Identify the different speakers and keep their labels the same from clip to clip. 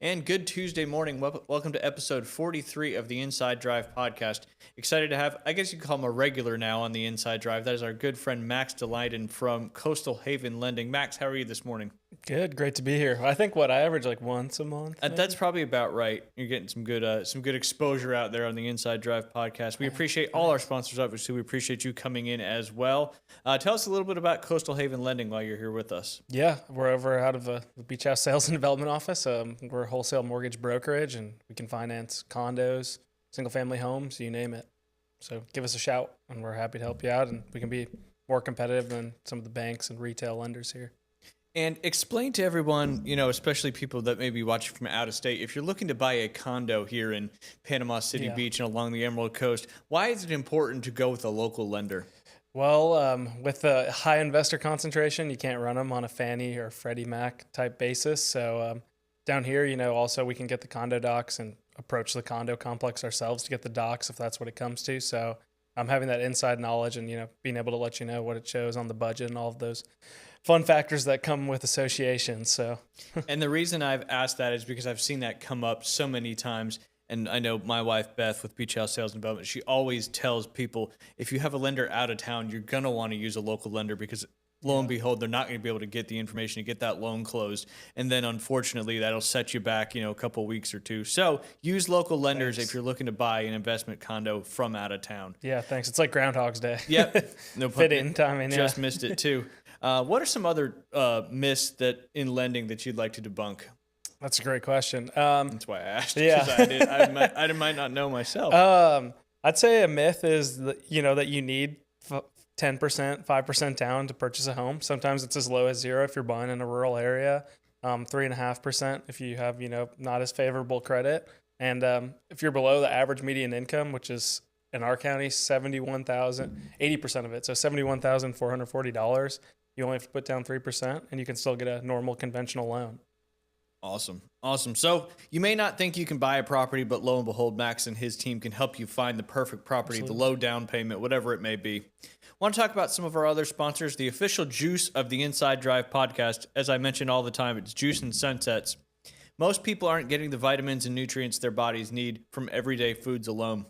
Speaker 1: And good Tuesday morning. Welcome to episode 43 of the Inside Drive podcast. Excited to have, I guess you could call him a regular now on the Inside Drive. That is our good friend Max Delyden from Coastal Haven Lending. Max, how are you this morning?
Speaker 2: Good, great to be here. I think I average like once a month.
Speaker 1: That's probably about right. You're getting some good exposure out there on the Inside Drive podcast. We appreciate all our sponsors, obviously. We appreciate you coming in as well. Tell us a little bit about Coastal Haven Lending while you're here with us.
Speaker 2: Yeah, we're over out of the Beach House Sales and Development Office. We're a wholesale mortgage brokerage, and we can finance condos, single-family homes, you name it. So give us a shout, and we're happy to help you out, and we can be more competitive than some of the banks and retail lenders here.
Speaker 1: And explain to everyone, especially people that may be watching from out of state, if you're looking to buy a condo here in Panama City Beach and along the Emerald Coast, why is it important to go with a local lender?
Speaker 2: Well, with the high investor concentration, you can't run them on a Fannie or Freddie Mac type basis. So down here, also we can get the condo docs and approach the condo complex ourselves to get the docs if that's what it comes to. So I'm having that inside knowledge and, being able to let you know what it shows on the budget and all of those fun factors that come with associations. So,
Speaker 1: and the reason I've asked that is because I've seen that come up so many times. And I know my wife, Beth, with Beach House Sales and Development, she always tells people, if you have a lender out of town, you're going to want to use a local lender because lo and behold, they're not going to be able to get the information to get that loan closed. And then unfortunately, that'll set you back, a couple weeks or two. So use local lenders if you're looking to buy an investment condo from out of town.
Speaker 2: Yeah, thanks. It's like Groundhog's Day.
Speaker 1: Yep. No
Speaker 2: Fit in timing.
Speaker 1: Just missed it too. What are some other myths that in lending that you'd like to debunk?
Speaker 2: That's a great question.
Speaker 1: That's why I asked.
Speaker 2: Yeah.
Speaker 1: I might not know myself.
Speaker 2: I'd say a myth is that, that you need 10%, 5% down to purchase a home. Sometimes it's as low as 0 if you're buying in a rural area, 3.5% if you have, not as favorable credit. And if you're below the average median income, which is in our county, 80% of it. So $71,440, you only have to put down 3% and you can still get a normal conventional loan.
Speaker 1: Awesome. So you may not think you can buy a property, but lo and behold, Max and his team can help you find the perfect property, the low down payment, whatever it may be. I want to talk about some of our other sponsors, the official juice of the Inside Drive podcast. As I mention all the time, it's Juice and Sunsets. Most people aren't getting the vitamins and nutrients their bodies need from everyday foods alone.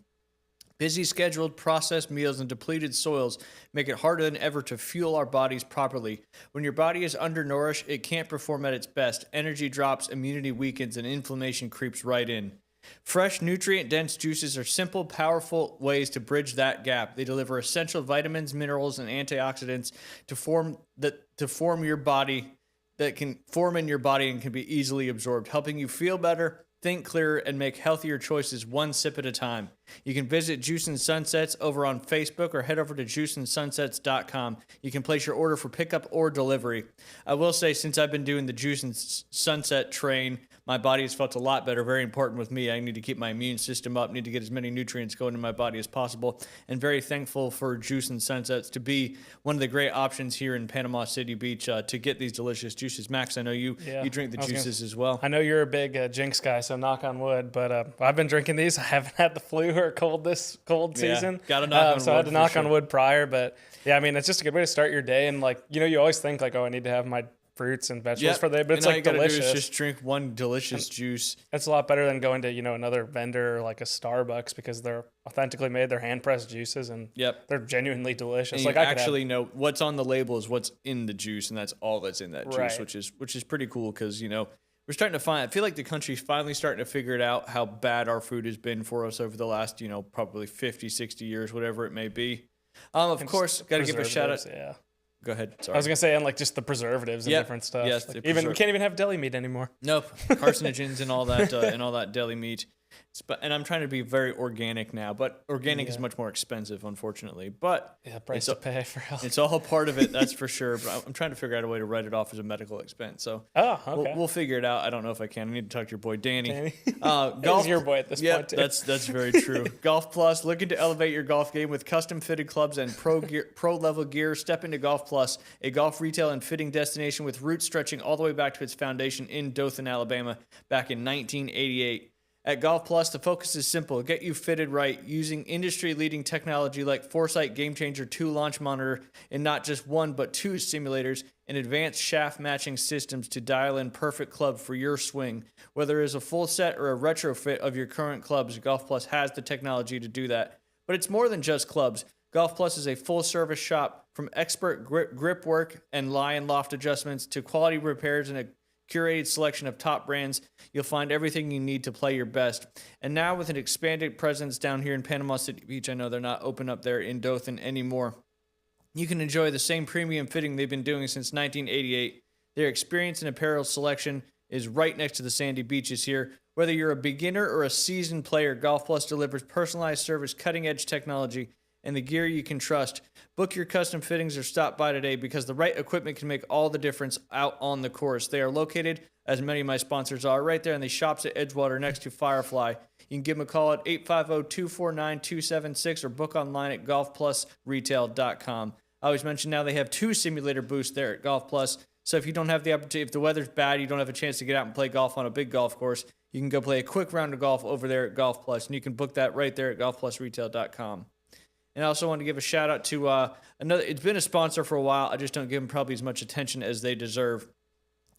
Speaker 1: Busy scheduled processed meals and depleted soils make it harder than ever to fuel our bodies properly. When your body is undernourished, it can't perform at its best. Energy drops, immunity weakens, and inflammation creeps right in. Fresh, nutrient-dense juices are simple, powerful ways to bridge that gap. They deliver essential vitamins, minerals, and antioxidants to form your body that can form in your body and can be easily absorbed, helping you feel better, think clearer, and make healthier choices one sip at a time. You can visit Juice and Sunsets over on Facebook or head over to juiceandsunsets.com. You can place your order for pickup or delivery. I will say, since I've been doing the Juice and Sunset train, my body has felt a lot better. Very important with me. I need to keep my immune system up, need to get as many nutrients going in my body as possible, and very thankful for Juice and Sunsets to be one of the great options here in Panama City Beach to get these delicious juices. Max, I know you drink the juices as well.
Speaker 2: I know you're a big Jinx guy, so knock on wood, but I've been drinking these. I haven't had the flu or cold this cold season.
Speaker 1: Gotta knock on wood.
Speaker 2: So I had to knock on wood prior, but yeah, I mean, it's just a good way to start your day. And you always think I need to have my fruits and vegetables for the day, but it's delicious.
Speaker 1: Do is just drink one delicious juice.
Speaker 2: It's a lot better than going to, another vendor like a Starbucks because they're authentically made, they're hand pressed juices and they're genuinely delicious.
Speaker 1: And you actually know what's on the label is what's in the juice, and that's all that's in that juice, which is pretty cool because, we're starting to I feel like the country's finally starting to figure it out how bad our food has been for us over the last, probably 50, 60 years, whatever it may be. Of course, got to give a shout out.
Speaker 2: Yeah.
Speaker 1: Go ahead. Sorry.
Speaker 2: I was going to say, and just the preservatives and different stuff.
Speaker 1: Yes.
Speaker 2: We can't even have deli meat anymore.
Speaker 1: Nope. Carcinogens and all that deli meat. And I'm trying to be very organic now, but organic is much more expensive, unfortunately. But
Speaker 2: price to pay for health.
Speaker 1: It's all part of it, that's for sure. But I'm trying to figure out a way to write it off as a medical expense. So we'll figure it out. I don't know if I can. I need to talk to your boy Danny.
Speaker 2: Golf, your boy at this point too.
Speaker 1: That's very true. Golf Plus, looking to elevate your golf game with custom fitted clubs and pro level gear. Step into Golf Plus, a golf retail and fitting destination with roots stretching all the way back to its foundation in Dothan, Alabama, back in 1988. At Golf Plus, the focus is simple: get you fitted right using industry-leading technology like Foresight Game Changer 2 launch monitor and not just one but two simulators and advanced shaft matching systems to dial in perfect club for your swing. Whether it is a full set or a retrofit of your current clubs, Golf Plus has the technology to do that. But it's more than just clubs. Golf Plus is a full-service shop from expert grip work and lie and loft adjustments to quality repairs and a curated selection of top brands. You'll find everything you need to play your best. And now with an expanded presence down here in Panama City Beach, I know they're not open up there in Dothan anymore, you can enjoy the same premium fitting they've been doing since 1988. Their experience and apparel selection is right next to the sandy beaches here. Whether you're a beginner or a seasoned player, Golf Plus delivers personalized service, cutting-edge technology, and the gear you can trust. Book your custom fittings or stop by today because the right equipment can make all the difference out on the course. They are located, as many of my sponsors are, right there in the shops at Edgewater next to Firefly. You can give them a call at 850-249-276 or book online at golfplusretail.com. I always mention now they have 2 simulator booths there at Golf Plus. So if you don't have the opportunity, if the weather's bad, you don't have a chance to get out and play golf on a big golf course, you can go play a quick round of golf over there at Golf Plus, and you can book that right there at golfplusretail.com. And I also want to give a shout out to another. It's been a sponsor for a while. I just don't give them probably as much attention as they deserve.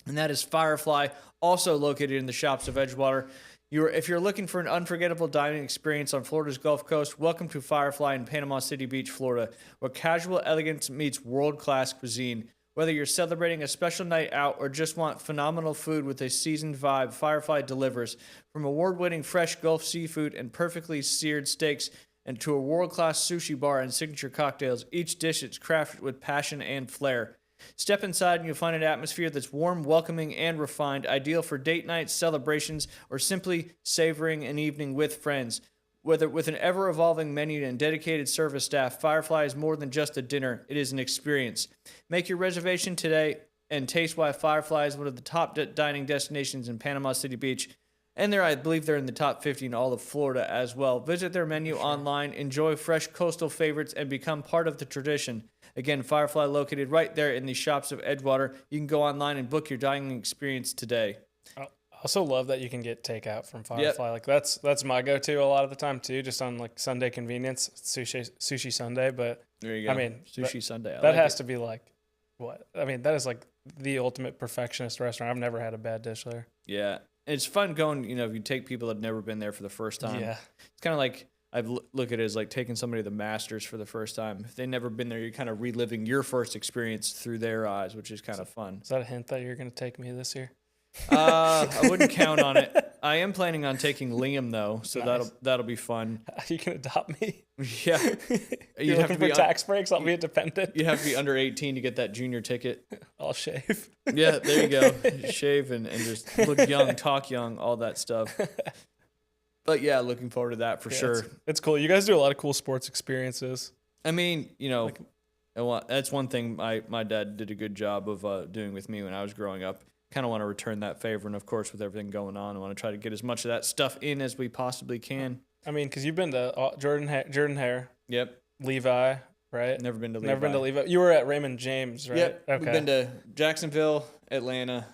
Speaker 1: And that is Firefly, also located in the shops of Edgewater. If you're looking for an unforgettable dining experience on Florida's Gulf Coast, welcome to Firefly in Panama City Beach, Florida, where casual elegance meets world-class cuisine. Whether you're celebrating a special night out or just want phenomenal food with a seasoned vibe, Firefly delivers. From award-winning fresh Gulf seafood and perfectly seared steaks, and to a world-class sushi bar and signature cocktails, each dish is crafted with passion and flair. Step inside and you'll find an atmosphere that's warm, welcoming, and refined, ideal for date nights, celebrations, or simply savoring an evening with friends. Whether with an ever-evolving menu and dedicated service staff, Firefly is more than just a dinner. It is an experience. Make your reservation today and taste why Firefly is one of the top dining destinations in Panama City Beach. And I believe they're in the top 50 in all of Florida as well. Visit their menu online, enjoy fresh coastal favorites, and become part of the tradition. Again, Firefly located right there in the shops of Edgewater. You can go online and book your dining experience today.
Speaker 2: I also love that you can get takeout from Firefly. Like that's my go-to a lot of the time too, just on like Sunday convenience, sushi Sunday. But
Speaker 1: there you go.
Speaker 2: I mean,
Speaker 1: sushi Sunday.
Speaker 2: That has to be like what? I mean, that is like the ultimate perfectionist restaurant. I've never had a bad dish there.
Speaker 1: Yeah. It's fun going, if you take people that have never been there for the first time.
Speaker 2: Yeah.
Speaker 1: It's kind of like, I look at it as like taking somebody to the Masters for the first time. If they've never been there, you're kind of reliving your first experience through their eyes, which is kind of fun.
Speaker 2: Is that a hint that you're going to take me this year?
Speaker 1: I wouldn't count on it. I am planning on taking Liam though, so
Speaker 2: nice.
Speaker 1: that'll be fun.
Speaker 2: You can adopt me.
Speaker 1: Yeah,
Speaker 2: You're looking for tax breaks. I'll be a dependent.
Speaker 1: You have to be under 18 to get that junior ticket.
Speaker 2: I'll shave.
Speaker 1: Yeah, there you go. Shave and just look young, talk young, all that stuff. But yeah, looking forward to that for sure.
Speaker 2: It's cool. You guys do a lot of cool sports experiences.
Speaker 1: I mean, that's one thing my dad did a good job of doing with me when I was growing up. Kind of want to return that favor, and of course, with everything going on, I want to try to get as much of that stuff in as we possibly can.
Speaker 2: I mean, because you've been to Jordan Hare.
Speaker 1: Yep.
Speaker 2: Levi, right?
Speaker 1: Never been to Levi.
Speaker 2: Never been to Levi. You were at Raymond James, right?
Speaker 1: Yep.
Speaker 2: Okay.
Speaker 1: We've been to Jacksonville, Atlanta,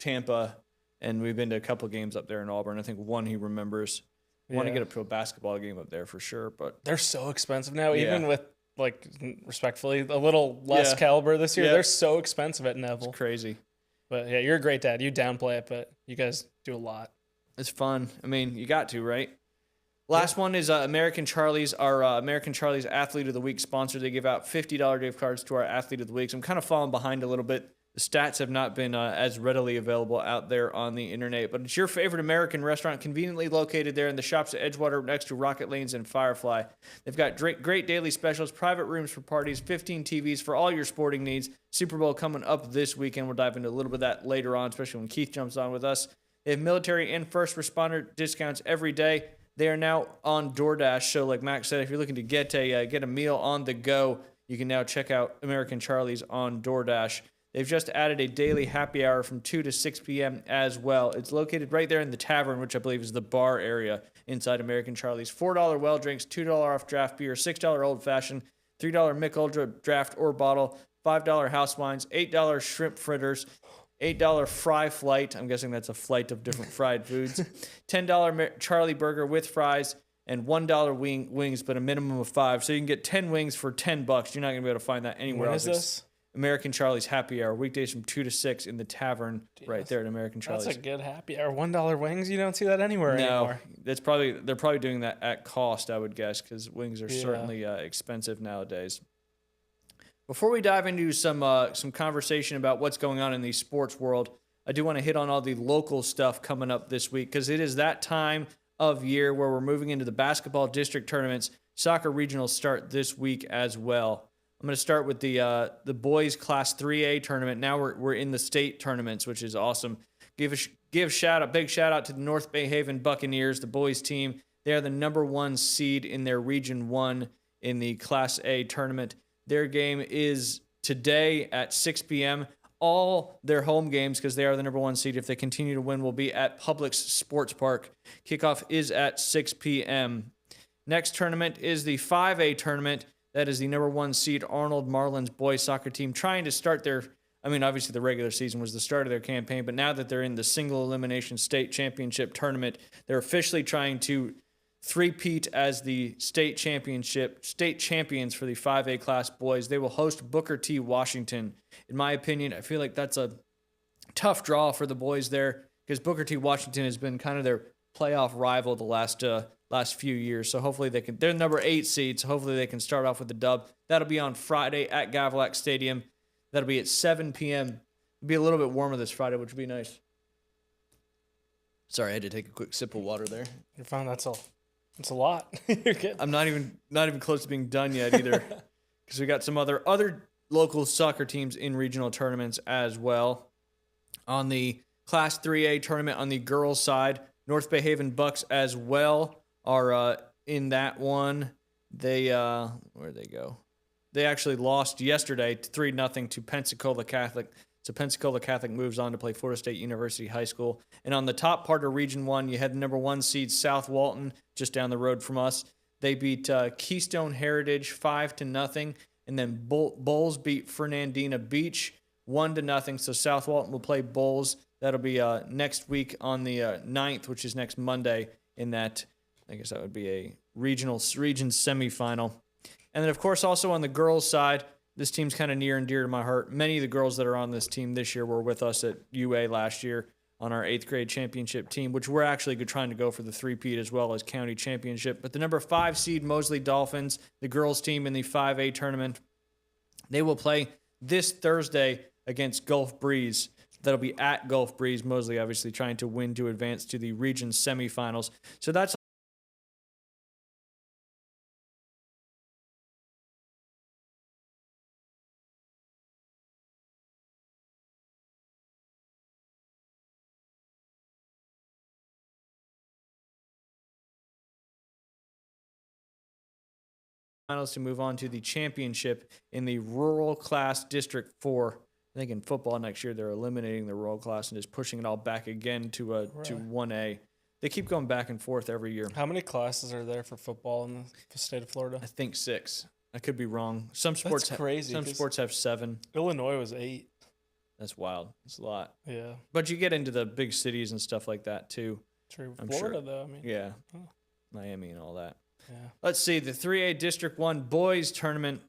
Speaker 1: Tampa, and we've been to a couple games up there in Auburn. I think one he remembers. Want to get up to a basketball game up there for sure, but
Speaker 2: they're so expensive now, even with like respectfully a little less caliber this year. They're so expensive at Neville.
Speaker 1: It's crazy.
Speaker 2: But yeah, you're a great dad. You downplay it, but you guys do a lot.
Speaker 1: It's fun. I mean, you got to, right? Last one is American Charlie's, our American Charlie's Athlete of the Week sponsor. They give out $50 gift cards to our Athlete of the Week. So I'm kind of falling behind a little bit. The stats have not been as readily available out there on the internet, but it's your favorite American restaurant conveniently located there in the shops at Edgewater next to Rocket Lanes and Firefly. They've got great daily specials, private rooms for parties, 15 TVs for all your sporting needs. Super Bowl coming up this weekend. We'll dive into a little bit of that later on, especially when Keith jumps on with us. They have military and first responder discounts every day. They are now on DoorDash, so like Max said, if you're looking to get a meal on the go, you can now check out American Charlie's on DoorDash. They've just added a daily happy hour from 2 to 6 p.m. as well. It's located right there in the tavern, which I believe is the bar area inside American Charlie's. $4 well drinks, $2 off draft beer, $6 old fashioned, $3 Mick Ultra draft or bottle, $5 house wines, $8 shrimp fritters, $8 fry flight. I'm guessing that's a flight of different fried foods. $10 Charlie burger with fries, and $1 wings, but a minimum of 5. So you can get 10 wings for $10. You're not going to be able to find that anywhere
Speaker 2: When
Speaker 1: else.
Speaker 2: is this?
Speaker 1: American Charlie's Happy Hour, weekdays from 2 to 6 in the tavern right there at American Charlie's.
Speaker 2: That's a good happy hour. $1 wings. You don't see that anywhere anymore.
Speaker 1: They're probably doing that at cost, I would guess, because wings are certainly expensive nowadays. Before we dive into some conversation about what's going on in the sports world, I do want to hit on all the local stuff coming up this week, because it is that time of year where we're moving into the basketball district tournaments. Soccer regionals start this week as well. I'm going to start with the boys Class 3A tournament. Now we're in the state tournaments, which is awesome. Big shout out to the North Bay Haven Buccaneers, the boys team. They are the number 1 seed in their Region 1 in the Class A tournament. Their game is today at 6 p.m. All their home games, because they are the number 1 seed, if they continue to win, will be at Publix Sports Park. Kickoff is at 6 p.m. Next tournament is the 5A tournament. That is the number 1 seed Arnold Marlins boys soccer team, trying to start obviously the regular season was the start of their campaign, but now that they're in the single elimination state championship tournament, they're officially trying to three-peat as the state champions for the 5A class boys. They will host Booker T. Washington. In my opinion, I feel like that's a tough draw for the boys there, because Booker T. Washington has been kind of their playoff rival the last few years. So hopefully they're number 8 seed, so hopefully they can start off with the dub. That'll be on Friday at Gavlac Stadium. That'll be at 7 p.m. It'll be a little bit warmer this Friday, which would be nice. Sorry, I had to take a quick sip of water there.
Speaker 2: You're fine. That's a lot. You're good.
Speaker 1: I'm not even close to being done yet either, because we got some other local soccer teams in regional tournaments as well. On the Class 3A tournament on the girls' side, North Bay Haven Bucks as well are in that one. They where'd they go? They actually lost yesterday 3-0 to Pensacola Catholic. So Pensacola Catholic moves on to play Florida State University High School. And on the top part of Region 1, you had the number 1 seed South Walton, just down the road from us. They beat Keystone Heritage 5-0. And then Bulls beat Fernandina Beach 1-0. So South Walton will play Bulls. That'll be next week on the 9th, which is next Monday in that, I guess that would be a region semifinal. And then, of course, also on the girls' side, this team's kind of near and dear to my heart. Many of the girls that are on this team this year were with us at UA last year on our 8th grade championship team, which we're actually trying to go for the three-peat as well as county championship. But the number 5 seed Mosley Dolphins, the girls' team in the 5A tournament, they will play this Thursday against Gulf Breeze. That'll be at Gulf Breeze. Mosley obviously trying to win to advance to the region semifinals. So that's finals to move on to the championship in the rural class District 4. I think in football next year they're eliminating the rural class and just pushing it all back again to 1A. They keep going back and forth every year.
Speaker 2: How many classes are there for football in the state of Florida?
Speaker 1: I think 6. I could be wrong. Some sports
Speaker 2: That's crazy.
Speaker 1: Some sports have 7.
Speaker 2: Illinois was 8.
Speaker 1: That's wild. It's a lot.
Speaker 2: Yeah.
Speaker 1: But you get into the big cities and stuff like that too.
Speaker 2: True.
Speaker 1: I'm
Speaker 2: Florida
Speaker 1: sure.
Speaker 2: though, I mean.
Speaker 1: Yeah.
Speaker 2: Oh.
Speaker 1: Miami and all that.
Speaker 2: Yeah.
Speaker 1: Let's see, the 3A District 1 boys tournament.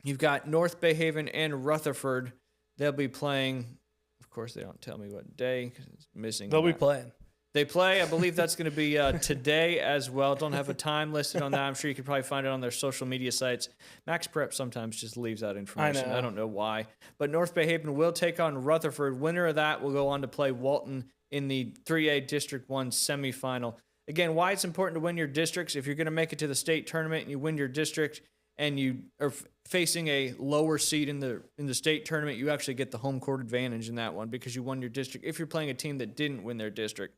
Speaker 1: You've got North Bay Haven and Rutherford. They'll be playing. Of course, they don't tell me what day because it's missing.
Speaker 2: They'll be playing.
Speaker 1: They play. I believe that's going to be today as well. Don't have a time listed on that. I'm sure you could probably find it on their social media sites. Max Prep sometimes just leaves out information. I don't know why. But North Bay Haven will take on Rutherford. Winner of that will go on to play Walton in the 3A District 1 semifinal. Again, why it's important to win your districts. If you're going to make it to the state tournament and you win your district and you are facing a lower seed in the state tournament, you actually get the home court advantage in that one because you won your district if you're playing a team that didn't win their district.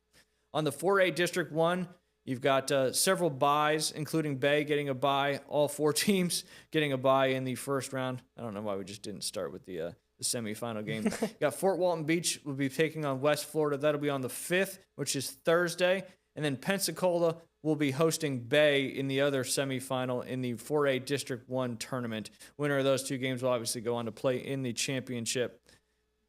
Speaker 1: On the 4A District 1, you've got several byes, including Bay getting a bye, all 4 teams getting a bye in the first round. I don't know why we just didn't start with the semifinal game. You got Fort Walton Beach will be taking on West Florida. That'll be on the 5th, which is Thursday. And then Pensacola will be hosting Bay in the other semifinal in the 4A District 1 tournament. Winner of those 2 games will obviously go on to play in the championship.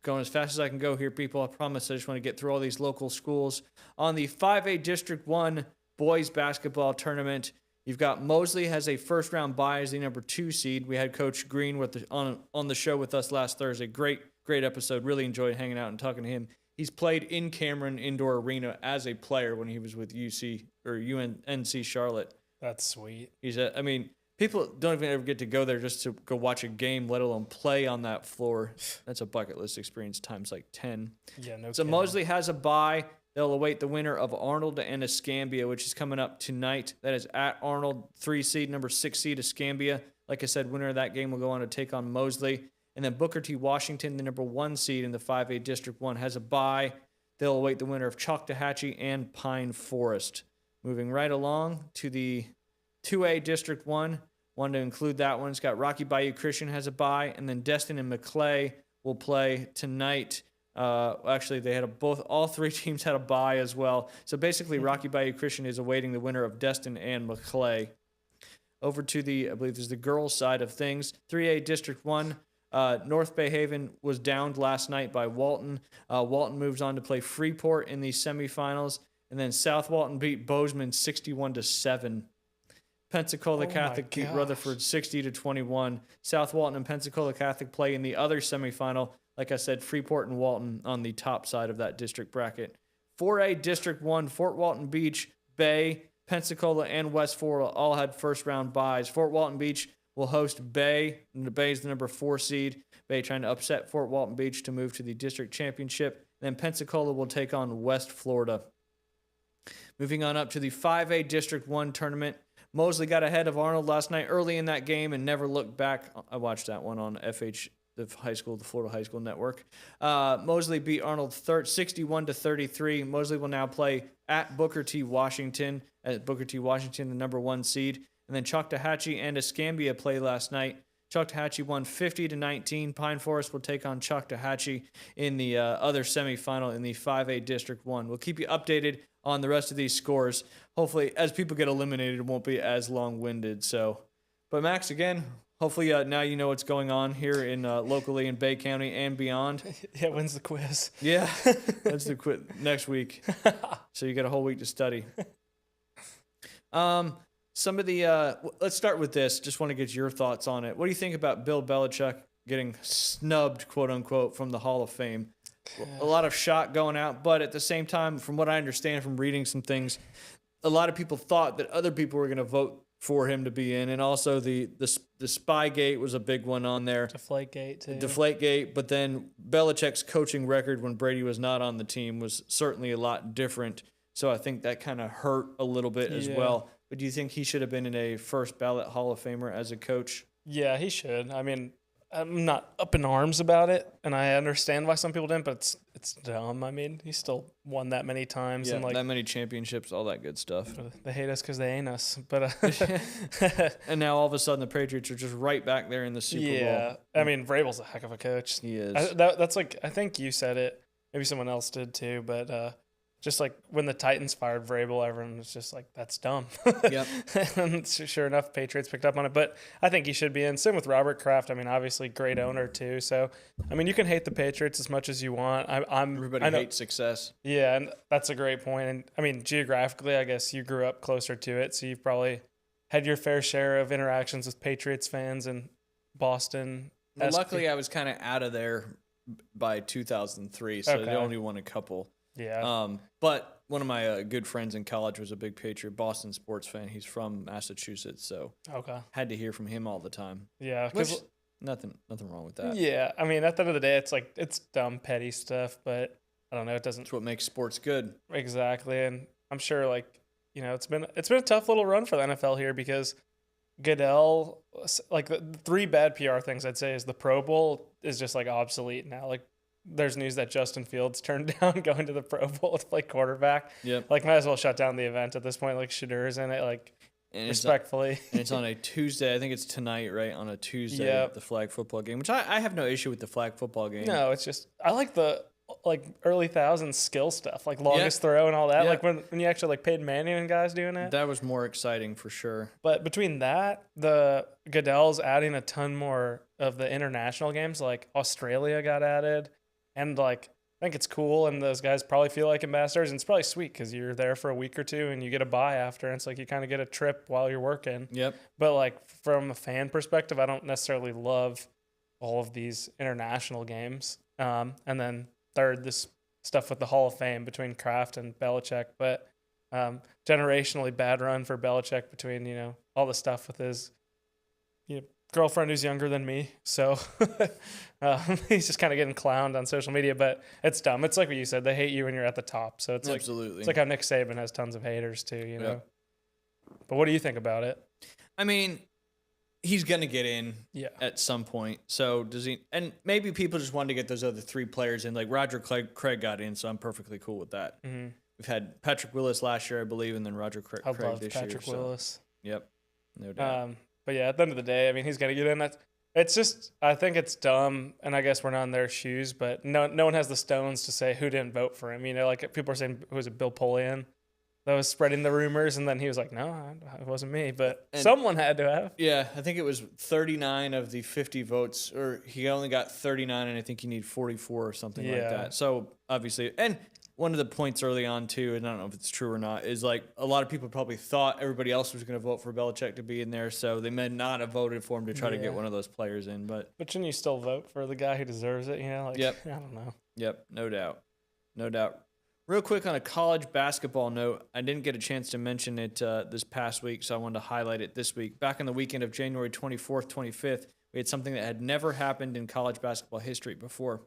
Speaker 1: going as fast as I can go here, people. I promise I just want to get through all these local schools. On the 5A District 1 boys basketball tournament, you've got Mosley has a first-round bye as the number 2 seed. We had Coach Green on the show with us last Thursday. Great episode. Really enjoyed hanging out and talking to him. He's played in Cameron Indoor Arena as a player when he was with UNC Charlotte.
Speaker 2: That's sweet.
Speaker 1: People don't even ever get to go there just to go watch a game, let alone play on that floor. That's a bucket list experience times like 10.
Speaker 2: Yeah, no
Speaker 1: So
Speaker 2: kidding.
Speaker 1: Mosley has a bye. They'll await the winner of Arnold and Escambia, which is coming up tonight. That is at Arnold, 3 seed, number 6 seed Escambia. Like I said, winner of that game will go on to take on Mosley. And then Booker T. Washington, the number 1 seed in the 5A District 1, has a bye. They'll await the winner of Choctawhatchee and Pine Forest. Moving right along to the 2A District 1. Wanted to include that one. It's got Rocky Bayou Christian has a bye, and then Destin and Maclay will play tonight. Actually, they had all 3 teams had a bye as well. So basically, Rocky Bayou Christian is awaiting the winner of Destin and Maclay. Over to I believe there's the girls' side of things. 3A District 1. North Bay Haven was downed last night by Walton. Walton moves on to play Freeport in the semifinals, and then South Walton beat Bozeman 61-7. Pensacola Catholic beat Rutherford 60-21. South Walton and Pensacola Catholic play in the other semifinal. Like I said, Freeport and Walton on the top side of that district bracket. 4A District 1, Fort Walton Beach, Bay, Pensacola, and West Florida all had first-round byes. Fort Walton Beach will host Bay, and the Bay is the number 4 seed. Bay trying to upset Fort Walton Beach to move to the district championship. Then Pensacola will take on West Florida. Moving on up to the 5A District 1 tournament. Mosley got ahead of Arnold last night early in that game and never looked back. I watched that one on FH, the Florida High School Network. Mosley beat Arnold 61-33. Mosley will now play at Booker T. Washington. At Booker T. Washington, the number 1 seed. And then Choctawhatchee and Escambia played last night. Choctawhatchee won 50-19. Pine Forest will take on Choctawhatchee in the other semifinal in the 5A District 1. We'll keep you updated on the rest of these scores. Hopefully, as people get eliminated, it won't be as long-winded. But Max, again, hopefully now you know what's going on here in locally in Bay County and beyond.
Speaker 2: Yeah, when's the quiz?
Speaker 1: Yeah, that's the quiz next week. So you got a whole week to study. Some of the let's start with this. Just want to get your thoughts on it. What do you think about Bill Belichick getting snubbed, quote unquote, from the Hall of Fame? A lot of shock going out, but at the same time, from what I understand from reading some things, a lot of people thought that other people were going to vote for him to be in, and also the Spygate was a big one on there.
Speaker 2: Deflategate too.
Speaker 1: Deflategate, but then Belichick's coaching record when Brady was not on the team was certainly a lot different. So I think that kind of hurt a little bit as well. But do you think he should have been in a first ballot Hall of Famer as a coach?
Speaker 2: Yeah, he should. I mean, I'm not up in arms about it, and I understand why some people didn't, but it's dumb. I mean, he still won that many times.
Speaker 1: Yeah,
Speaker 2: and
Speaker 1: that many championships, all that good stuff.
Speaker 2: They hate us because they ain't us. But
Speaker 1: and now all of a sudden the Patriots are just right back there in the Super Bowl.
Speaker 2: Yeah, I mean, Vrabel's a heck of a coach.
Speaker 1: He is.
Speaker 2: That's like, I think you said it. Maybe someone else did too, but just like when the Titans fired Vrabel, everyone was just like, that's dumb.
Speaker 1: Yep.
Speaker 2: And sure enough, Patriots picked up on it. But I think he should be in. Same with Robert Kraft. I mean, obviously, great owner too. So, I mean, you can hate the Patriots as much as you want.
Speaker 1: Everybody hates success.
Speaker 2: Yeah, and that's a great point. And I mean, geographically, I guess you grew up closer to it, so you've probably had your fair share of interactions with Patriots fans in Boston.
Speaker 1: Well, luckily, I was kind of out of there by 2003, so they only won a couple.
Speaker 2: Yeah.
Speaker 1: But one of my good friends in college was a big Patriot Boston sports fan. He's from Massachusetts, so had to hear from him all the time.
Speaker 2: Yeah,
Speaker 1: because nothing wrong with that.
Speaker 2: Yeah, I mean, at the end of the day, it's like it's dumb, petty stuff, but I don't know. It doesn't.
Speaker 1: It's what makes sports good.
Speaker 2: Exactly, and I'm sure, like, you know, it's been a tough little run for the NFL here because Goodell, like, the 3 bad PR things I'd say is the Pro Bowl is just like obsolete now. Like, there's news that Justin Fields turned down going to the Pro Bowl to play quarterback.
Speaker 1: Yep.
Speaker 2: Like, might as well shut down the event at this point. Like, Shadur's in it, like, and respectfully.
Speaker 1: And it's on a Tuesday. I think it's tonight, right? On a Tuesday, the flag football game, which I have no issue with the flag football game.
Speaker 2: No, it's just, I like the, like, early thousands skill stuff, like longest throw and all that. Like, when you actually, like, Peyton Manning and guys doing it.
Speaker 1: That was more exciting for sure.
Speaker 2: But between that, the Goodell's adding a ton more of the international games, like Australia got added. And like, I think it's cool, and those guys probably feel like ambassadors, and it's probably sweet because you're there for a week or two and you get a bye after, and it's like you kind of get a trip while you're working.
Speaker 1: Yep.
Speaker 2: But like from a fan perspective, I don't necessarily love all of these international games. And then third, this stuff with the Hall of Fame between Kraft and Belichick, but generationally bad run for Belichick between, you know, all the stuff with his, you know, girlfriend who's younger than me. So he's just kind of getting clowned on social media, but it's dumb. It's like what you said, they hate you when you're at the top. So it's
Speaker 1: Absolutely.
Speaker 2: like, it's like how Nick Saban has tons of haters too, you know?
Speaker 1: Yep.
Speaker 2: But what do you think about it?
Speaker 1: I mean, he's going to get in
Speaker 2: Yeah.
Speaker 1: at some point. So does he? And maybe people just wanted to get those other 3 players in. Like Roger Craig got in, so I'm perfectly cool with that.
Speaker 2: Mm-hmm.
Speaker 1: We've had Patrick Willis last year, I believe, and then Roger Craig
Speaker 2: I love
Speaker 1: this year.
Speaker 2: Patrick Willis.
Speaker 1: Yep. No doubt.
Speaker 2: But yeah, at the end of the day, I mean, he's got to get in. It's just, I think it's dumb, and I guess we're not in their shoes, but no one has the stones to say who didn't vote for him. You know, like people are saying, who was it, Bill Polian? That was spreading the rumors, and then he was like, no, it wasn't me, but someone had to have.
Speaker 1: Yeah, I think it was 39 of the 50 votes, or he only got 39, and I think you need 44 or something like that. So obviously, and one of the points early on too, and I don't know if it's true or not, is like a lot of people probably thought everybody else was going to vote for Belichick to be in there, so they may not have voted for him to try to get one of those players in. But
Speaker 2: shouldn't you still vote for the guy who deserves it? You know, like,
Speaker 1: Yep.
Speaker 2: I don't know.
Speaker 1: Yep, no doubt. Real quick on a college basketball note, I didn't get a chance to mention it this past week, so I wanted to highlight it this week. Back in the weekend of January 24th, 25th, we had something that had never happened in college basketball history before.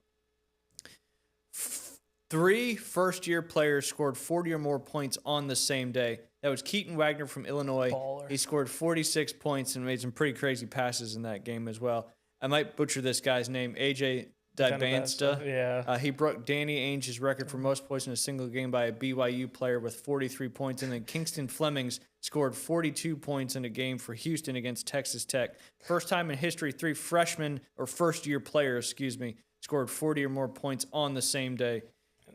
Speaker 1: 3 first-year players scored 40 or more points on the same day. That was Keaton Wagner from Illinois.
Speaker 2: Baller.
Speaker 1: He scored 46 points and made some pretty crazy passes in that game as well. I might butcher this guy's name, AJ Dibansta.
Speaker 2: Yeah.
Speaker 1: He broke Danny Ainge's record for most points in a single game by a BYU player with 43 points. And then Kingston Flemings scored 42 points in a game for Houston against Texas Tech. First time in history, 3 freshmen or first-year players, scored 40 or more points on the same day.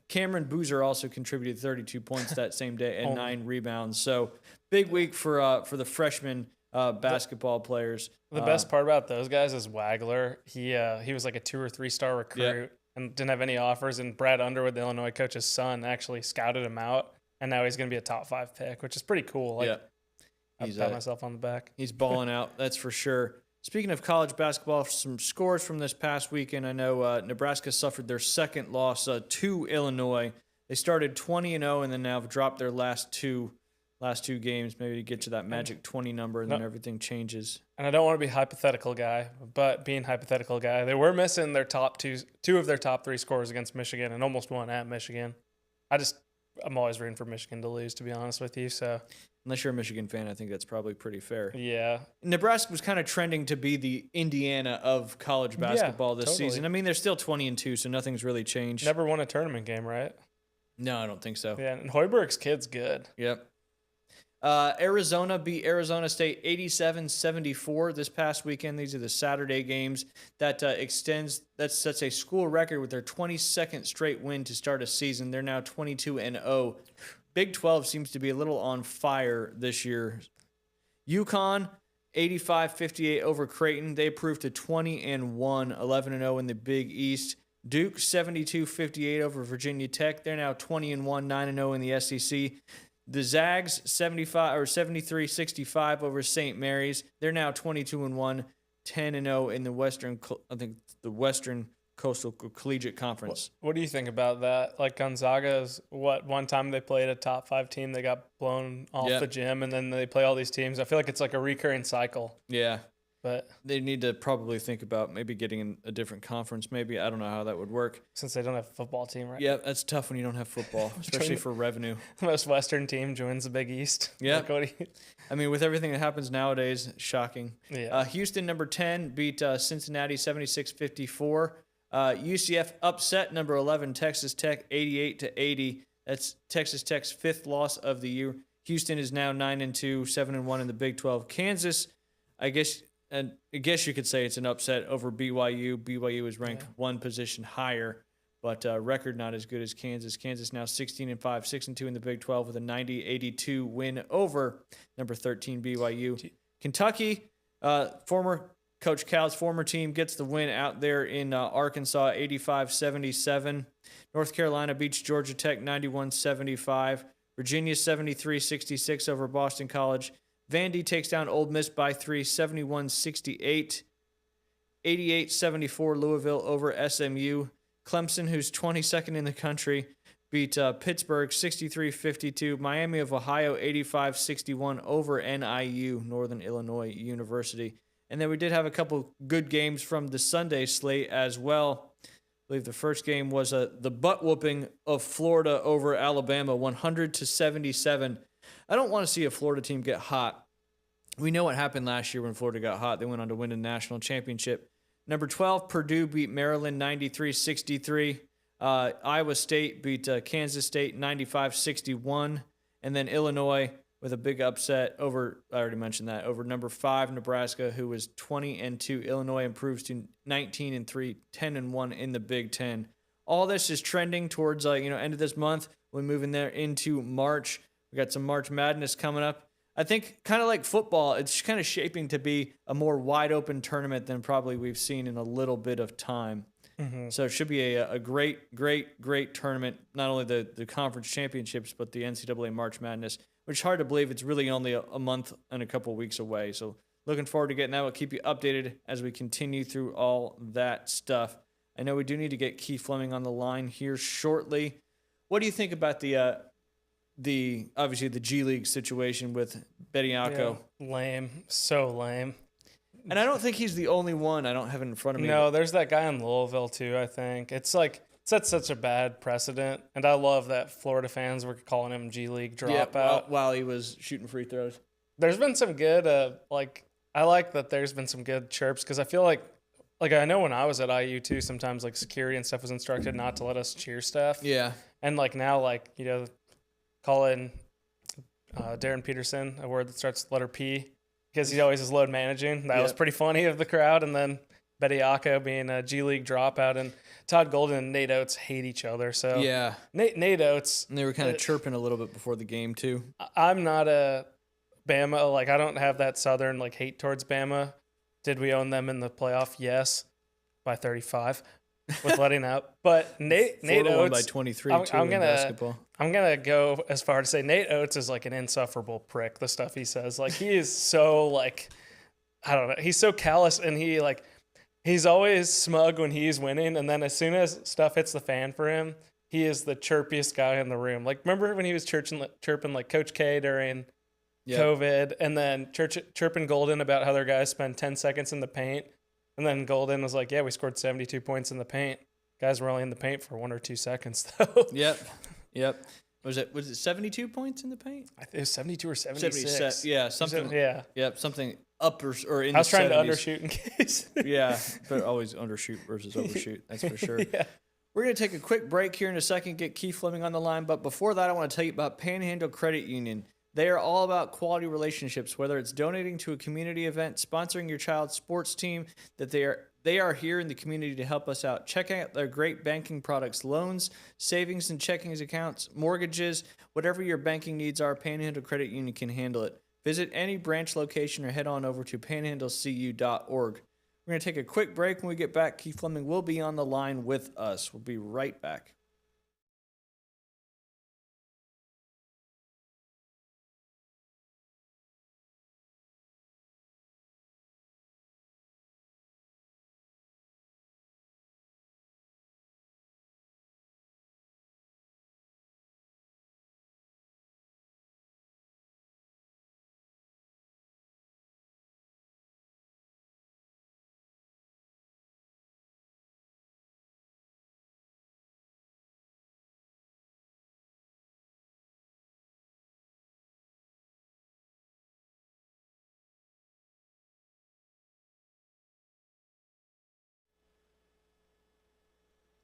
Speaker 1: Cameron Boozer also contributed 32 points that same day and 9 rebounds. So big week for the freshman basketball players.
Speaker 2: The best part about those guys is Wagler. He was like a 2 or 3 star recruit and didn't have any offers. And Brad Underwood, the Illinois coach's son, actually scouted him out, and now he's going to be a top 5 pick, which is pretty cool. Like, I pat myself on the back.
Speaker 1: He's balling out, that's for sure. Speaking of college basketball, some scores from this past weekend. I know Nebraska suffered their second loss to Illinois. They started 20-0 and then now have dropped their last two games, maybe to get to that magic 20 number, and then everything changes.
Speaker 2: And I don't want to be hypothetical guy, but being hypothetical guy, they were missing their top two of their top 3 scores against Michigan and almost won at Michigan. I'm always rooting for Michigan to lose, to be honest with you. So
Speaker 1: unless you're a Michigan fan, I think that's probably pretty fair.
Speaker 2: Yeah.
Speaker 1: Nebraska was kind of trending to be the Indiana of college basketball this season. I mean, they're still 20-2, so nothing's really changed.
Speaker 2: Never won a tournament game, right?
Speaker 1: No, I don't think so.
Speaker 2: Yeah, and Hoiberg's kid's good.
Speaker 1: Yep. Arizona beat Arizona State 87-74 this past weekend. These are the Saturday games. That sets a school record with their 22nd straight win to start a season. They're now 22-0. Big 12 seems to be a little on fire this year. UConn 85-58 over Creighton. They improved to 20-1, 11-0 in the Big East. Duke 72-58 over Virginia Tech. They're now 20-1, 9-0 in the SEC. The Zags 73-65 over St. Mary's. They're now 22-1, 10-0 in the Western Coastal Collegiate Conference.
Speaker 2: What do you think about that? Like Gonzaga's, one time they played a top 5 team, they got blown off the gym, and then they play all these teams. I feel like it's like a recurring cycle.
Speaker 1: Yeah.
Speaker 2: But
Speaker 1: they need to probably think about maybe getting in a different conference. Maybe, I don't know how that would work.
Speaker 2: Since they don't have a football team, right?
Speaker 1: Yeah, that's tough when you don't have football, especially for revenue.
Speaker 2: The most Western team joins the Big East.
Speaker 1: Yeah.
Speaker 2: Like,
Speaker 1: I mean, with everything that happens nowadays, shocking.
Speaker 2: Yeah.
Speaker 1: Houston, number 10, beat Cincinnati 76-54. UCF upset number 11, Texas Tech 88-80. That's Texas Tech's 5th loss of the year. Houston is now 9-2, 7-1 in the Big 12. Kansas, I guess you could say it's an upset over BYU. BYU is ranked one position higher, but record not as good as Kansas. Kansas now 16-5, 6-2 in the Big 12 with a 90-82 win over number 13 BYU. Kentucky, former Coach Cal's former team gets the win out there in Arkansas, 85-77. North Carolina beats Georgia Tech 91-75. Virginia 73-66 over Boston College. Vandy takes down Ole Miss by 3, 71-68. 88-74 Louisville over SMU. Clemson, who's 22nd in the country, beat Pittsburgh 63-52. Miami of Ohio 85-61 over NIU, Northern Illinois University. And then we did have a couple good games from the Sunday slate as well. I believe the first game was the butt whooping of Florida over Alabama, 100-77. I don't want to see a Florida team get hot. We know what happened last year when Florida got hot. They went on to win a national championship. Number 12, Purdue beat Maryland 93-63. Iowa State beat Kansas State 95-61. And then Illinois with a big upset over, I already mentioned that, over number 5, Nebraska, who was 20-2. Illinois improves to 19-3, 10-1 in the Big Ten. All this is trending towards end of this month. We're moving there into March. We got some March Madness coming up. I think kind of like football, it's kind of shaping to be a more wide open tournament than probably we've seen in a little bit of time. Mm-hmm. So it should be a great tournament, not only the conference championships, but the NCAA March Madness, which is hard to believe it's really only a month and a couple of weeks away. So looking forward to getting that. We'll keep you updated as we continue through all that stuff. I know we do need to get Keith Fleming on the line here shortly. What do you think about the obviously the G League situation with Bediako?
Speaker 2: Yeah, lame. So lame.
Speaker 1: And I don't think he's the only one. I don't have it in front of me.
Speaker 2: No, there's that guy in Louisville too, I think. It's like set such a bad precedent. And I love that Florida fans were calling him G League dropout.
Speaker 1: While he was shooting free throws.
Speaker 2: There's been some good I like that there's been some good chirps because I feel like I know when I was at IU too, sometimes like security and stuff was instructed not to let us cheer stuff.
Speaker 1: Yeah.
Speaker 2: And like now, calling Darren Peterson a word that starts with the letter P because he always is load managing. That was pretty funny of the crowd. And then Bediako being a G League dropout, and Todd Golden and Nate Oates hate each other. So
Speaker 1: yeah,
Speaker 2: Nate Oates.
Speaker 1: And they were kind of chirping a little bit before the game too.
Speaker 2: I'm not a Bama. I don't have that Southern hate towards Bama. Did we own them in the playoff? Yes, by 35 with letting up. But Nate Oates
Speaker 1: by 23 in basketball.
Speaker 2: I'm gonna go as far to say Nate Oates is an insufferable prick. The stuff he says, he is so I don't know. He's so callous, and he's always smug when he's winning, and then as soon as stuff hits the fan for him, he is the chirpiest guy in the room. Remember when he was chirping Coach K during COVID, and then chirping Golden about how their guys spend 10 seconds in the paint, and then Golden was like, "Yeah, we scored 72 points in the paint. Guys were only in the paint for 1 or 2 seconds, though."
Speaker 1: Yep. Was it 72 points in the paint?
Speaker 2: I think it was 72 or 76.
Speaker 1: Yeah, something.
Speaker 2: Yeah.
Speaker 1: Yep, something up or in.
Speaker 2: I was trying
Speaker 1: 70s.
Speaker 2: to undershoot in case.
Speaker 1: Yeah, but always undershoot versus overshoot. That's for sure.
Speaker 2: Yeah.
Speaker 1: We're going to take a quick break here in a second, get Keith Fleming on the line. But before that, I want to tell you about Panhandle Credit Union. They are all about quality relationships, whether it's donating to a community event, sponsoring your child's sports team, that they are here in the community to help us out. Check out their great banking products, loans, savings and checking accounts, mortgages, whatever your banking needs are, Panhandle Credit Union can handle it. Visit any branch location or head on over to panhandlecu.org. We're going to take a quick break. When we get back, Keith Fleming will be on the line with us. We'll be right back.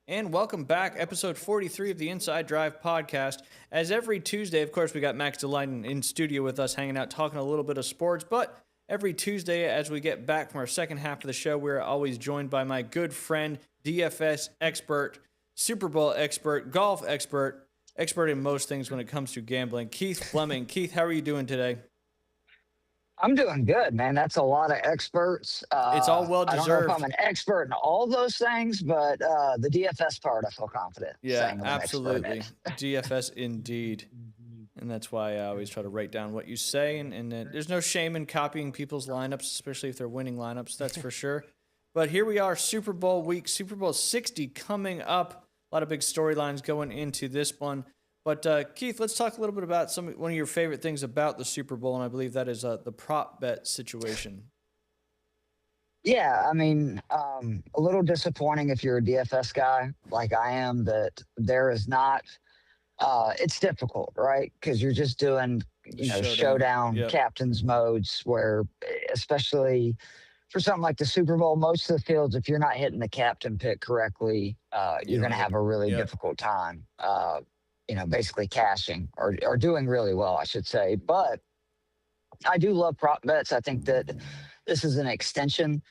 Speaker 1: And welcome back, episode 43 of the Inside Drive podcast. As every Tuesday, of course, we got Max Delighten in studio with us, hanging out, talking a little bit of sports. But every Tuesday, as we get back from our second half of the show, we're always joined by my good friend, DFS expert, Super Bowl expert, golf expert in most things when it comes to gambling, Keith Fleming. Keith, how are you doing today?
Speaker 3: I'm doing good, man. That's a lot of experts.
Speaker 1: It's all well
Speaker 3: I don't know if I'm
Speaker 1: deserved.
Speaker 3: an expert in all those things, but the DFS part, I feel confident
Speaker 1: Yeah,
Speaker 3: saying I'm an expert in.
Speaker 1: absolutely. DFS indeed. And that's why I always try to write down what you say. And there's no shame in copying people's lineups, especially if they're winning lineups, that's for sure. But here we are, Super Bowl week, Super Bowl 60 coming up. A lot of big storylines going into this one. But Keith, let's talk a little bit about one of your favorite things about the Super Bowl, and I believe that is the prop bet situation.
Speaker 3: Yeah, I mean, a little disappointing if you're a DFS guy like I am that there is not. It's difficult, right? Because you're just doing,
Speaker 1: Showdown.
Speaker 3: showdown
Speaker 1: Yep.
Speaker 3: captains modes where, especially for something like the Super Bowl, most of the fields, if you're not hitting the captain pick correctly,
Speaker 1: You
Speaker 3: you're
Speaker 1: don't
Speaker 3: going to
Speaker 1: have
Speaker 3: have a really
Speaker 1: Yep.
Speaker 3: difficult time, basically cashing or doing really well, I should say. But I do love prop bets. I think that this is an extension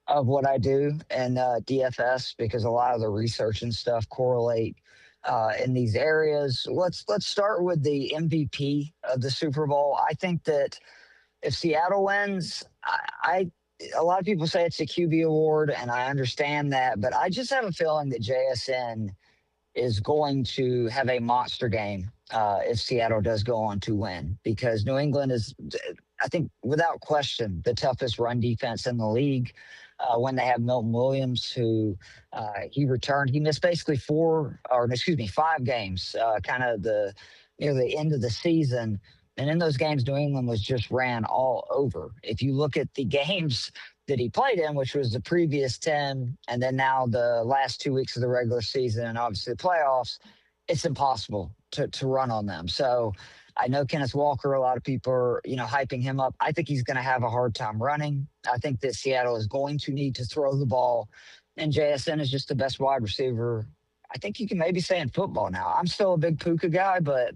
Speaker 3: of what I do in DFS because a lot of the research and stuff correlate in these areas. Let's start with the MVP of the Super Bowl. I think that if Seattle wins, I a lot of people say it's a QB award, and I understand that, but I just have a feeling that JSN is going to have a monster game if Seattle does go on to win because New England is, I think, without question, the toughest run defense in the league. When they have Milton Williams, who he returned, he missed basically 5 games, kind of near the end of the season. And in those games, New England was just ran all over. If you look at the games that he played in, which was the previous 10, and then now the last 2 weeks of the regular season, and obviously the playoffs, it's impossible to run on them. So I know Kenneth Walker, a lot of people are, hyping him up. I think he's going to have a hard time running. I think that Seattle is going to need to throw the ball, and JSN is just the best wide receiver. I think you can maybe say in football now. I'm still a big Puka guy, but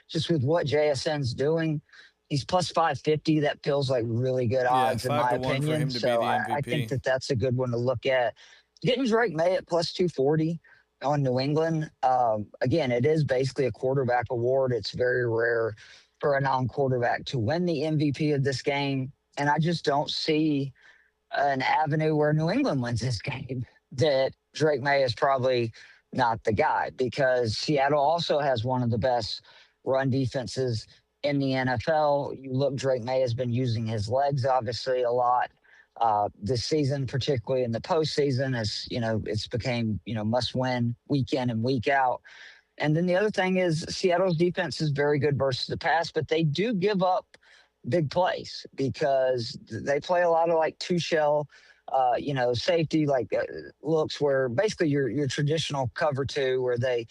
Speaker 3: just with what JSN's doing, he's plus 550. That feels like really good odds in my
Speaker 1: 5 to 1 for
Speaker 3: opinion.
Speaker 1: him to be
Speaker 3: So
Speaker 1: the
Speaker 3: I
Speaker 1: MVP.
Speaker 3: think that that's a good one to look at. Getting Drake May at plus 240 on New England. Again, it is basically a quarterback award. It's very rare for a non-quarterback to win the MVP of this game. And I just don't see an avenue where New England wins this game that Drake May is probably not the guy because Seattle also has one of the best run defenses in the NFL. You look, Drake May has been using his legs obviously a lot this season, particularly in the postseason, as it's became must win week in and week out. And then the other thing is Seattle's defense is very good versus the pass, but they do give up big plays because they play a lot of like two shell, safety looks where basically your traditional cover two where they,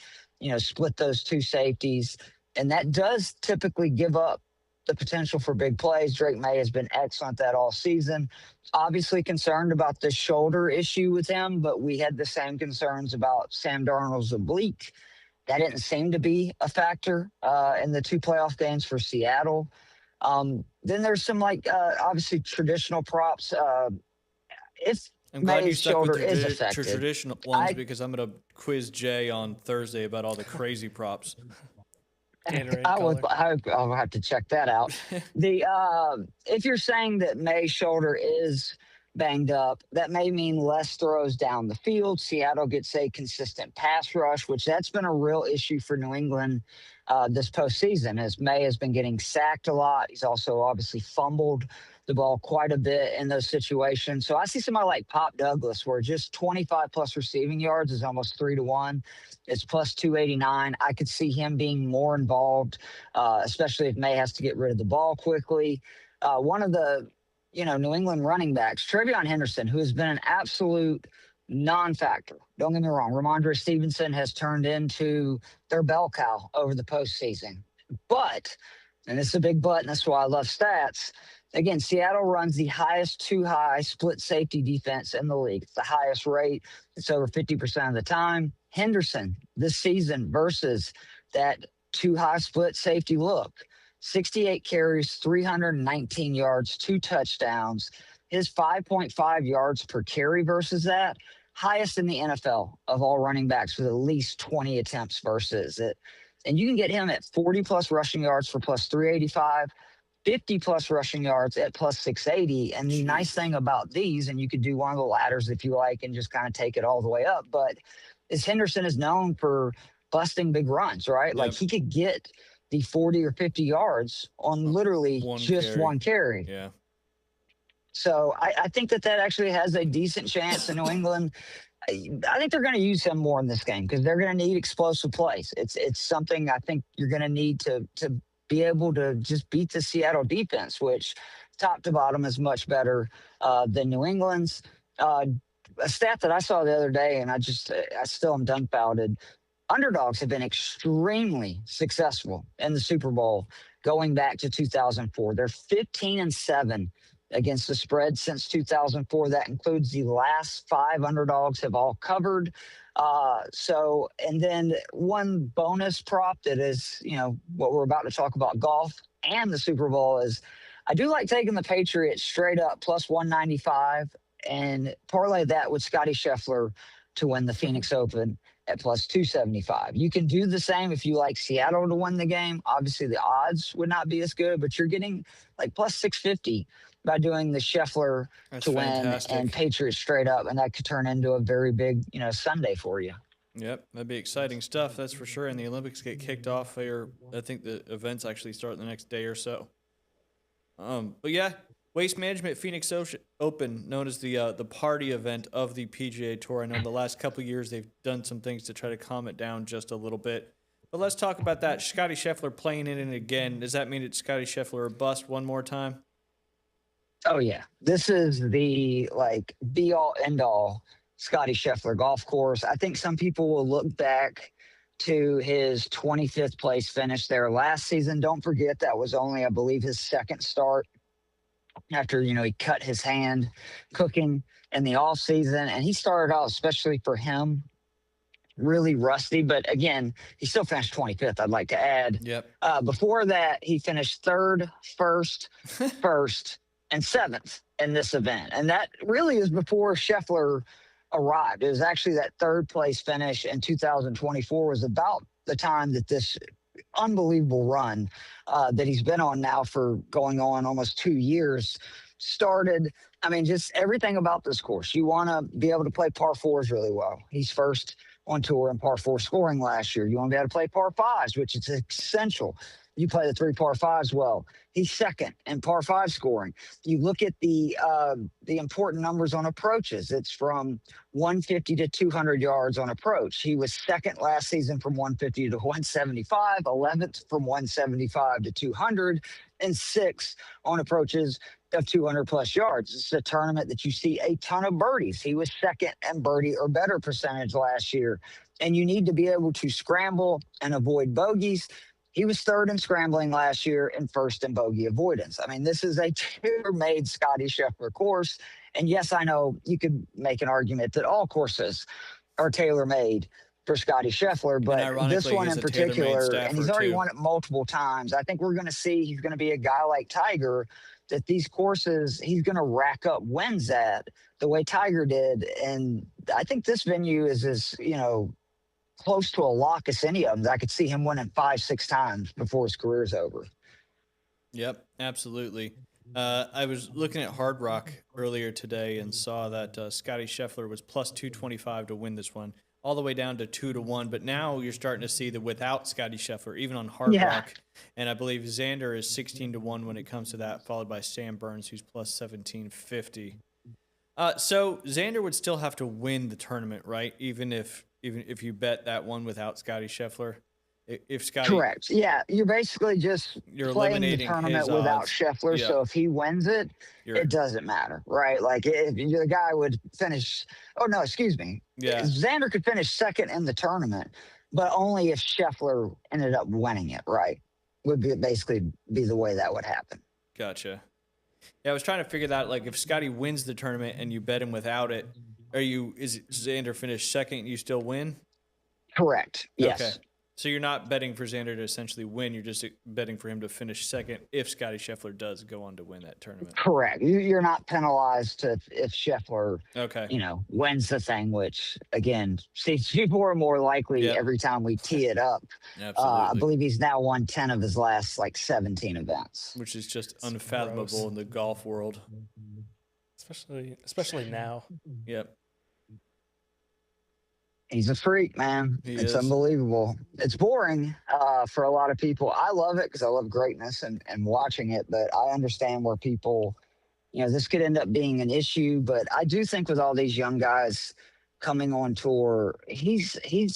Speaker 3: split those two safeties. And that does typically give up the potential for big plays. Drake May has been excellent that all season. Obviously concerned about the shoulder issue with him, but we had the same concerns about Sam Darnold's oblique. That didn't seem to be a factor in the 2 playoff games for Seattle. Then there's some obviously traditional props. If
Speaker 1: I'm glad you
Speaker 3: May's
Speaker 1: stuck with
Speaker 3: shoulder is
Speaker 1: your
Speaker 3: affected,
Speaker 1: traditional ones because I'm going to quiz Jay on Thursday about all the crazy props.
Speaker 2: Gatorade
Speaker 3: I'll have to check that out. If you're saying that May's shoulder is banged up, that may mean less throws down the field. Seattle gets a consistent pass rush, which that's been a real issue for New England this postseason, as May has been getting sacked a lot. He's also obviously fumbled the ball quite a bit in those situations. So I see somebody like Pop Douglas, where just 25 plus receiving yards is almost 3 to 1. It's plus 289. I could see him being more involved, especially if May has to get rid of the ball quickly. One of the New England running backs, Trevion Henderson, who has been an absolute non-factor. Don't get me wrong. Ramondre Stevenson has turned into their bell cow over the postseason. But, and it's a big but, and that's why I love stats, again, Seattle runs the highest two-high split safety defense in the league. It's the highest rate. It's over 50% of the time. Henderson this season versus that two-high split safety look. 68 carries, 319 yards, 2 touchdowns. His 5.5 yards per carry versus that, highest in the NFL of all running backs with at least 20 attempts versus it. And you can get him at 40 plus rushing yards for plus 385, 50 plus rushing yards at plus 680. And the nice thing about these, and you could do one of the ladders if you like and just kind of take it all the way up, but is Henderson is known for busting big runs, right? Like
Speaker 1: Yep.
Speaker 3: he could get the 40 or 50 yards on literally one carry.
Speaker 1: Yeah.
Speaker 3: So I think that actually has a decent chance in New England. I think they're going to use him more in this game because they're going to need explosive plays. It's something I think you're going to need to be able to just beat the Seattle defense, which top to bottom is much better than New England's. A stat that I saw the other day, and I still am dumbfounded. Underdogs have been extremely successful in the Super Bowl going back to 2004. They're 15-7 against the spread since 2004. That includes the last 5 underdogs have all covered. And then one bonus prop that is, what we're about to talk about, golf and the Super Bowl, is I do like taking the Patriots straight up plus 195 and parlay that with Scotty Scheffler to win the Phoenix Open at plus 275. You can do the same if you like Seattle to win the game. Obviously, the odds would not be as good, but you're getting like plus 650 by doing the Scheffler
Speaker 1: That's
Speaker 3: to win
Speaker 1: fantastic.
Speaker 3: and Patriots straight up, and that could turn into a very big, Sunday for you.
Speaker 1: Yep, that'd be exciting stuff, that's for sure. And the Olympics get kicked off here. I think the events actually start the next day or so. But yeah, Waste Management Phoenix Open, known as the party event of the PGA Tour. I know the last couple of years they've done some things to try to calm it down just a little bit. But let's talk about that. Scotty Scheffler playing in it again. Does that mean it's Scotty Scheffler or bust one more time?
Speaker 3: Oh, yeah. This is the, be-all, end-all Scotty Scheffler golf course. I think some people will look back to his 25th place finish there last season. Don't forget that was only, I believe, his second start after, he cut his hand cooking in the off season. And he started out, especially for him, really rusty. But again, he still finished 25th, I'd like to add.
Speaker 1: Yep.
Speaker 3: Before that, he finished third, first, and seventh in this event. And that really is before Scheffler arrived. It was actually that third place finish in 2024 was about the time that this unbelievable run that he's been on now for going on almost 2 years started. I mean, just everything about this course. You want to be able to play par fours really well. He's first on tour in par four scoring last year. You want to be able to play par fives, which is essential. You play the 3 par fives well. He's second in par five scoring. You look at the important numbers on approaches. It's from 150 to 200 yards on approach. He was second last season from 150 to 175, 11th from 175 to 200, and 6th on approaches of 200 plus yards. It's a tournament that you see a ton of birdies. He was second in birdie or better percentage last year. And you need to be able to scramble and avoid bogeys. He was third in scrambling last year and first in bogey avoidance. I mean, this is a tailor-made Scotty Scheffler course. And yes, I know you could make an argument that all courses are tailor-made for Scotty Scheffler, but this one in particular, and he's already won it multiple times. I think we're going to see he's going to be a guy like Tiger, that these courses he's going to rack up wins at the way Tiger did. And I think this venue is as, close to a lock as any of them. I could see him winning 5-6 times before his career's over.
Speaker 1: Yep, absolutely. I was looking at Hard Rock earlier today and saw that Scotty Scheffler was plus 225 to win this one, all the way down to 2-1. But now you're starting to see that without Scotty Scheffler, even on Hard Rock, and I believe Xander is 16-1 when it comes to that, followed by Sam Burns, who's plus 1750. So Xander would still have to win the tournament, right? Even if you bet that one without Scotty Scheffler. If Scotty,
Speaker 3: correct, yeah, you're basically just playing the tournament without Scheffler. Yeah. So if he wins it, it doesn't matter, right? Like if the guy would finish. Oh no, excuse me. Yeah, Xander could finish second in the tournament, but only if Scheffler ended up winning it. Right, would basically be the way that would happen.
Speaker 1: Gotcha. Yeah, I was trying to figure that. Like if Scotty wins the tournament and you bet him without it, is Xander finished second and you still win?
Speaker 3: Correct. Yes. Okay.
Speaker 1: So you're not betting for Xander to essentially win. You're just betting for him to finish second if Scotty Scheffler does go on to win that tournament.
Speaker 3: Correct. You're not penalized if Scheffler,
Speaker 1: Okay.
Speaker 3: wins the thing, which again seems to be more and more likely
Speaker 1: Yep.
Speaker 3: every time we tee it up. I
Speaker 1: Absolutely.
Speaker 3: believe he's now won 10 of his last 17 events.
Speaker 1: Which is just unfathomable
Speaker 2: gross.
Speaker 1: in the golf world.
Speaker 2: Especially now.
Speaker 1: Yep.
Speaker 3: He's a freak, man.
Speaker 1: He
Speaker 3: It's
Speaker 1: is.
Speaker 3: unbelievable. It's boring for a lot of people. I love it because I love greatness and watching it, but I understand where people, this could end up being an issue. But I do think with all these young guys coming on tour, he's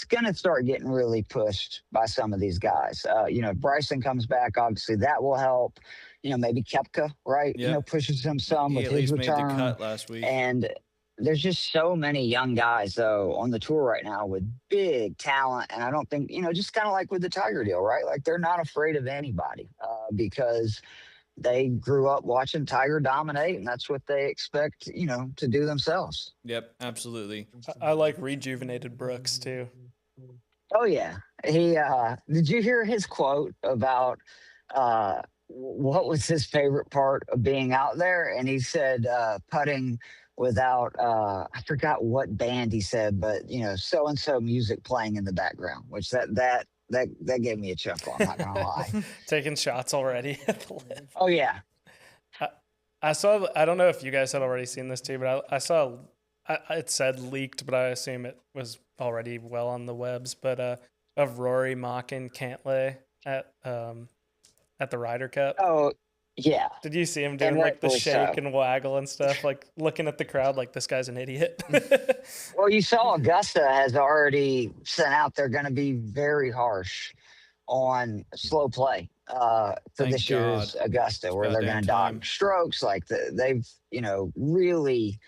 Speaker 3: going to start getting really pushed by some of these guys. If Bryson comes back, obviously that will help. Maybe Koepka, right?
Speaker 1: Yep.
Speaker 3: Pushes him some
Speaker 1: He
Speaker 3: with
Speaker 1: at
Speaker 3: his
Speaker 1: least made
Speaker 3: return.
Speaker 1: the cut last week.
Speaker 3: And there's just so many young guys, though, on the tour right now with big talent. And I don't think, just kind of like with the Tiger deal, right? Like they're not afraid of anybody because they grew up watching Tiger dominate, and that's what they expect, to do themselves.
Speaker 1: Yep, absolutely.
Speaker 2: I like rejuvenated Brooks too.
Speaker 3: Oh, yeah. He, did you hear his quote about what was his favorite part of being out there? And he said putting without I forgot what band he said, but so and so music playing in the background, which that gave me a chuckle. I'm not gonna lie.
Speaker 2: Taking shots already at the live.
Speaker 3: Oh yeah,
Speaker 2: I saw. I don't know if you guys had already seen this too, but I saw. It said leaked, but I assume it was already well on the webs. But of Rory mocking Cantlay at the Ryder Cup.
Speaker 3: oh yeah.
Speaker 2: Did you see him doing
Speaker 3: And
Speaker 2: like the
Speaker 3: rightfully
Speaker 2: shake
Speaker 3: so.
Speaker 2: and waggle and stuff, like looking at the crowd like this guy's an idiot?
Speaker 3: Well, you saw Augusta has already sent out they're going to be very harsh on slow play for
Speaker 1: Thank
Speaker 3: this year's
Speaker 1: God.
Speaker 3: Augusta, where they're
Speaker 1: goddamn
Speaker 3: going to
Speaker 1: time.
Speaker 3: dog strokes. Like they've really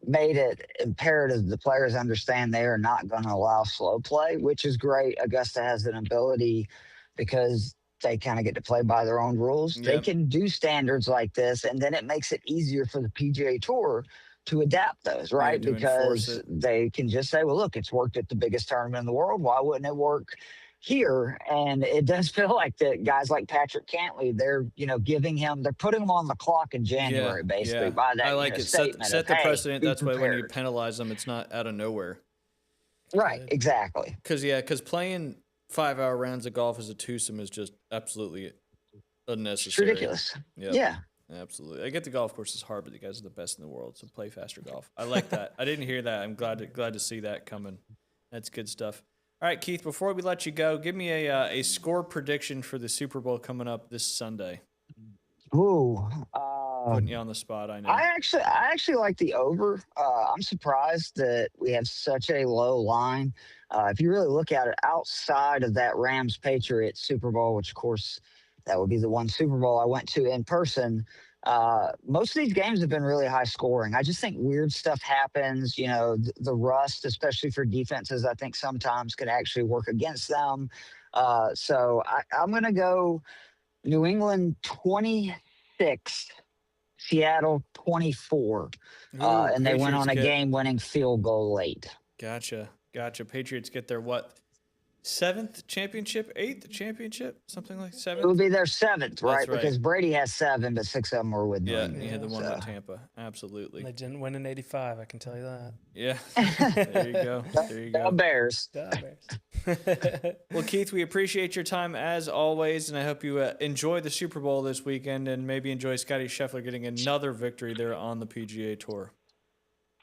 Speaker 3: made it imperative the players understand they are not going to allow slow play, which is great. Augusta has an ability because they kind of get to play by their own rules. They
Speaker 1: Yep.
Speaker 3: can do standards like this, and then it makes it easier for the PGA Tour to adapt those, right?
Speaker 1: to enforce
Speaker 3: Because
Speaker 1: it.
Speaker 3: they can just say, well, look, it's worked at the biggest tournament in the world. Why wouldn't it work here? And it does feel like that guys like Patrick Cantlay, they're, they're putting him on the clock in January, basically,
Speaker 1: yeah.
Speaker 3: by that
Speaker 1: I like it.
Speaker 3: statement
Speaker 1: Set
Speaker 3: of,
Speaker 1: the
Speaker 3: "Hey,
Speaker 1: precedent.
Speaker 3: be
Speaker 1: That's why when you
Speaker 3: prepared."
Speaker 1: penalize them, it's not out of nowhere.
Speaker 3: Right, exactly.
Speaker 1: Because playing 5-hour rounds of golf as a twosome is just absolutely unnecessary.
Speaker 3: It's ridiculous.
Speaker 1: Yep.
Speaker 3: Yeah.
Speaker 1: Absolutely. I get the golf course is hard, but you guys are the best in the world, so play faster golf. I like that. I didn't hear that. I'm glad to see that coming. That's good stuff. All right, Keith, before we let you go, give me a score prediction for the Super Bowl coming up this Sunday.
Speaker 3: Ooh.
Speaker 1: Putting you on the spot, I know.
Speaker 3: I actually like the over. I'm surprised that we have such a low line. If you really look at it, outside of that Rams Patriots Super Bowl, which of course that would be the one Super Bowl I went to in person, most of these games have been really high scoring. I just think weird stuff happens. The rust, especially for defenses, I think sometimes can actually work against them. So I'm going to go New England 26. Seattle 24, and they went
Speaker 1: Patriots
Speaker 3: on a
Speaker 1: get-
Speaker 3: game-winning field goal late.
Speaker 1: Gotcha. Patriots get their what? 7th championship? 8th championship? Something like 7th?
Speaker 3: It would be their 7th, right?
Speaker 1: right.
Speaker 3: Because Brady has 7, but 6 of them were with New
Speaker 1: Yeah,
Speaker 3: England,
Speaker 1: you had the one
Speaker 3: so.
Speaker 1: with Tampa. Absolutely.
Speaker 2: They didn't win in '85. I can tell you that.
Speaker 1: Yeah. There you go. There you
Speaker 3: The
Speaker 1: go.
Speaker 3: Bears.
Speaker 1: Well, Keith, we appreciate your time as always, and I hope you enjoy the Super Bowl this weekend and maybe enjoy Scotty Scheffler getting another victory there on the PGA Tour.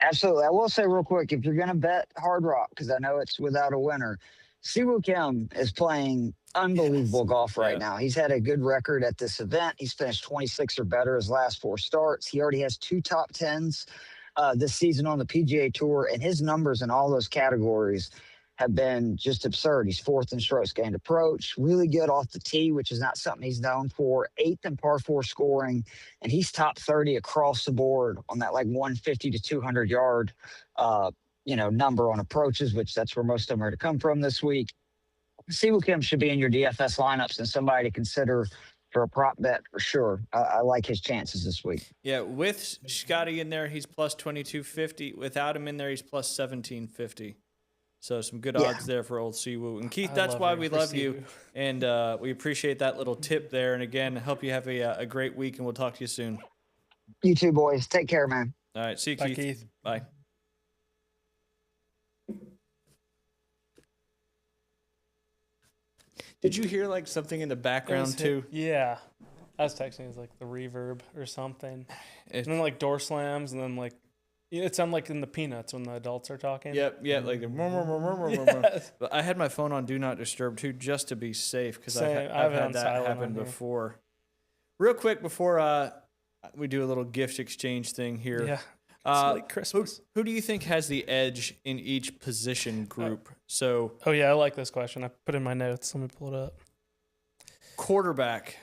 Speaker 3: Absolutely. I will say real quick, if you're going to bet Hard Rock, because I know it's without a winner, Siwoo Kim is playing unbelievable golf right now. He's had a good record at this event. He's finished 26 or better his last 4 starts. He already has 2 top 10s this season on the PGA Tour, and his numbers in all those categories have been just absurd. He's 4th in strokes gained approach, really good off the tee, which is not something he's known for, 8th in par 4 scoring, and he's top 30 across the board on that 150 to 200 yard number on approaches, which that's where most of them are to come from this week. Siwoo Kim should be in your DFS lineups and somebody to consider for a prop bet for sure. I like his chances this week.
Speaker 1: Yeah, with Scotty in there, he's plus 2250. Without him in there, he's plus 1750. So some good
Speaker 3: Yeah.
Speaker 1: odds there for old Siwoo. And Keith,
Speaker 2: I
Speaker 1: that's why
Speaker 2: rooting
Speaker 1: we
Speaker 2: for
Speaker 1: love you.
Speaker 2: Siwoo.
Speaker 1: And we appreciate that little tip there. And again, I hope you have a great week, and we'll talk to you soon.
Speaker 3: You two boys, take care, man.
Speaker 1: All right. See you,
Speaker 2: Bye,
Speaker 1: Keith.
Speaker 2: Keith.
Speaker 1: Bye. Did you hear like something in the
Speaker 2: It
Speaker 1: background
Speaker 2: was
Speaker 1: too?
Speaker 2: Yeah. I was texting. It was like the reverb or something.
Speaker 1: It-
Speaker 2: And then like door slams, and then like it sounded like in the Peanuts when the adults are talking.
Speaker 1: Yep, like the
Speaker 2: Yes.
Speaker 1: But I had my phone on Do Not Disturb too, just to be safe, because I've,
Speaker 2: Same. I
Speaker 1: I've
Speaker 2: have it
Speaker 1: had
Speaker 2: on
Speaker 1: that
Speaker 2: silent
Speaker 1: happen
Speaker 2: on here.
Speaker 1: before. Real quick before we do a little gift exchange thing here,
Speaker 2: Yeah. It's
Speaker 1: uh,
Speaker 2: like Christmas.
Speaker 1: who do you think has the edge in each position group? So
Speaker 2: Oh yeah, I like this question. I put it in my notes. Let me pull it up.
Speaker 1: quarterback.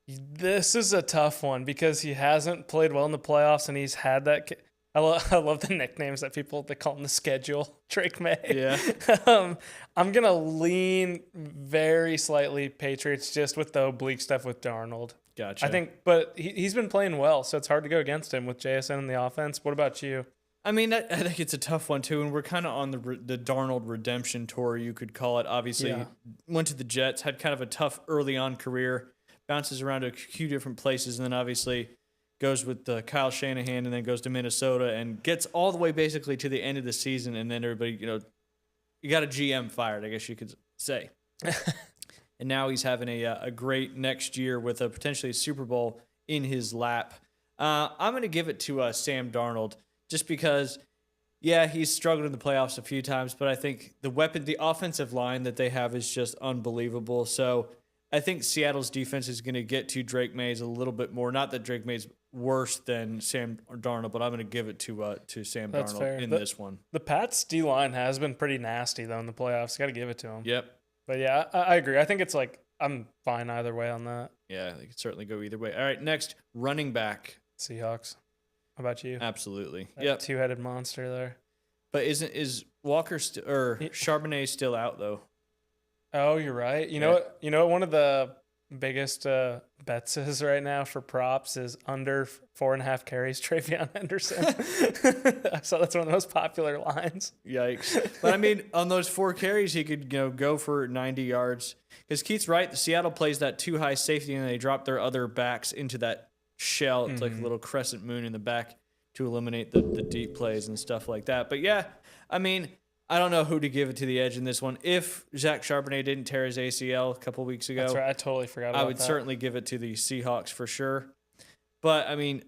Speaker 2: This is a tough one because he hasn't played well in the playoffs, and he's had that. I love the nicknames that they call him the schedule. Drake May.
Speaker 1: Yeah.
Speaker 2: I'm gonna lean very slightly Patriots just with the oblique stuff with Darnold.
Speaker 1: Gotcha.
Speaker 2: I think, but he's been playing well, so it's hard to go against him with JSN in the offense. What about you?
Speaker 1: I mean, I think it's a tough one too, and we're kind of on the Darnold redemption tour, you could call it. Obviously,
Speaker 2: Yeah.
Speaker 1: went to the Jets, had kind of a tough early on career, bounces around to a few different places, and then obviously goes with Kyle Shanahan, and then goes to Minnesota and gets all the way basically to the end of the season, and then everybody, you got a GM fired, I guess you could say. And now he's having a great next year with a potentially a Super Bowl in his lap. I'm going to give it to Sam Darnold just because, yeah, he's struggled in the playoffs a few times, but I think the offensive line that they have is just unbelievable. So I think Seattle's defense is going to get to Drake Mays a little bit more. Not that Drake Mays worse than Sam Darnold, but I'm going to give it to Sam
Speaker 2: That's
Speaker 1: Darnold
Speaker 2: fair.
Speaker 1: in this one.
Speaker 2: The Pats D line has been pretty nasty though in the playoffs. Got to give it to him.
Speaker 1: Yep.
Speaker 2: But yeah, I agree. I think it's like I'm fine either way on that.
Speaker 1: Yeah, they could certainly go either way. All right, next, running back.
Speaker 2: Seahawks. How about you?
Speaker 1: Absolutely.
Speaker 2: That
Speaker 1: Yep.
Speaker 2: two-headed monster there.
Speaker 1: But is Walker or Charbonnet still out though?
Speaker 2: Oh, you're right. You know
Speaker 1: Yeah.
Speaker 2: what? You know what one of the biggest bets is right now for props is under 4.5 carries. Travion Henderson. I saw that's one of the most popular lines.
Speaker 1: Yikes. But I mean, on those 4 carries, he could go for 90 yards. Because Keith's right, Seattle plays that too high safety, and they drop their other backs into that shell. It's like a little crescent moon in the back to eliminate the deep plays and stuff like that. But yeah, I mean, I don't know who to give it to the edge in this one. If Zach Charbonnet didn't tear his ACL a couple weeks ago,
Speaker 2: That's right. I totally forgot about
Speaker 1: I would
Speaker 2: that.
Speaker 1: certainly give it to the Seahawks for sure. But I mean,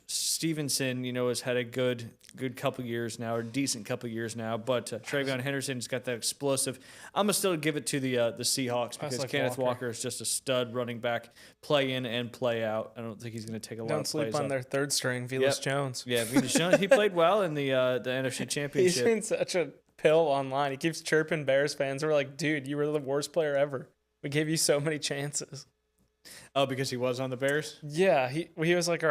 Speaker 1: Stevenson, has had a good couple years now, or decent couple years now. But Travion Henderson's got that explosive. I'm gonna still give it to the Seahawks because
Speaker 2: like
Speaker 1: Kenneth
Speaker 2: Walker.
Speaker 1: Walker is just a stud running back, play in and play out. I don't think he's gonna take a lot
Speaker 2: Don't
Speaker 1: of
Speaker 2: sleep
Speaker 1: plays
Speaker 2: on
Speaker 1: up.
Speaker 2: their third string, Velas
Speaker 1: Yep.
Speaker 2: Jones.
Speaker 1: Yeah, Venus Jones, he played well in the NFC
Speaker 2: He's
Speaker 1: Championship.
Speaker 2: been such a pill online. He keeps chirping Bears fans. We're like, dude, you were the worst player ever. We gave you so many chances.
Speaker 1: Oh, because he was on the Bears.
Speaker 2: Yeah, he was like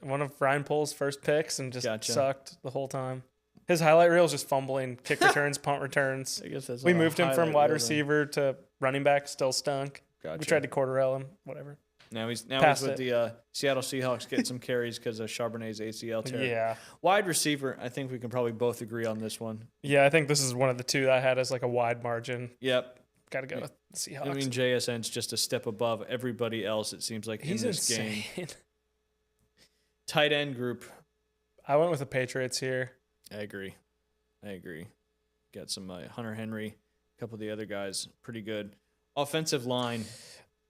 Speaker 2: one of Ryan Pohl's first picks and just
Speaker 1: Gotcha.
Speaker 2: sucked the whole time. His highlight reel is just fumbling, kick returns, punt returns.
Speaker 1: I guess that's
Speaker 2: We
Speaker 1: not a
Speaker 2: moved him from
Speaker 1: highlight
Speaker 2: wide
Speaker 1: reel then.
Speaker 2: receiver to running back, still stunk.
Speaker 1: Gotcha.
Speaker 2: We tried to quarterel him, whatever.
Speaker 1: Now he's
Speaker 2: Passed
Speaker 1: with
Speaker 2: it.
Speaker 1: the Seattle Seahawks getting some carries because of Charbonnet's ACL tear.
Speaker 2: Yeah.
Speaker 1: Wide receiver, I think we can probably both agree on this one.
Speaker 2: Yeah, I think this is one of the two that I had as like a wide margin.
Speaker 1: Yep.
Speaker 2: Got to go with the Seahawks.
Speaker 1: I mean, JSN's just a step above everybody else, it seems like,
Speaker 2: He's
Speaker 1: in this
Speaker 2: insane.
Speaker 1: game. Tight end group,
Speaker 2: I went with the Patriots here.
Speaker 1: I agree. Got some Hunter Henry, a couple of the other guys, pretty good. Offensive line,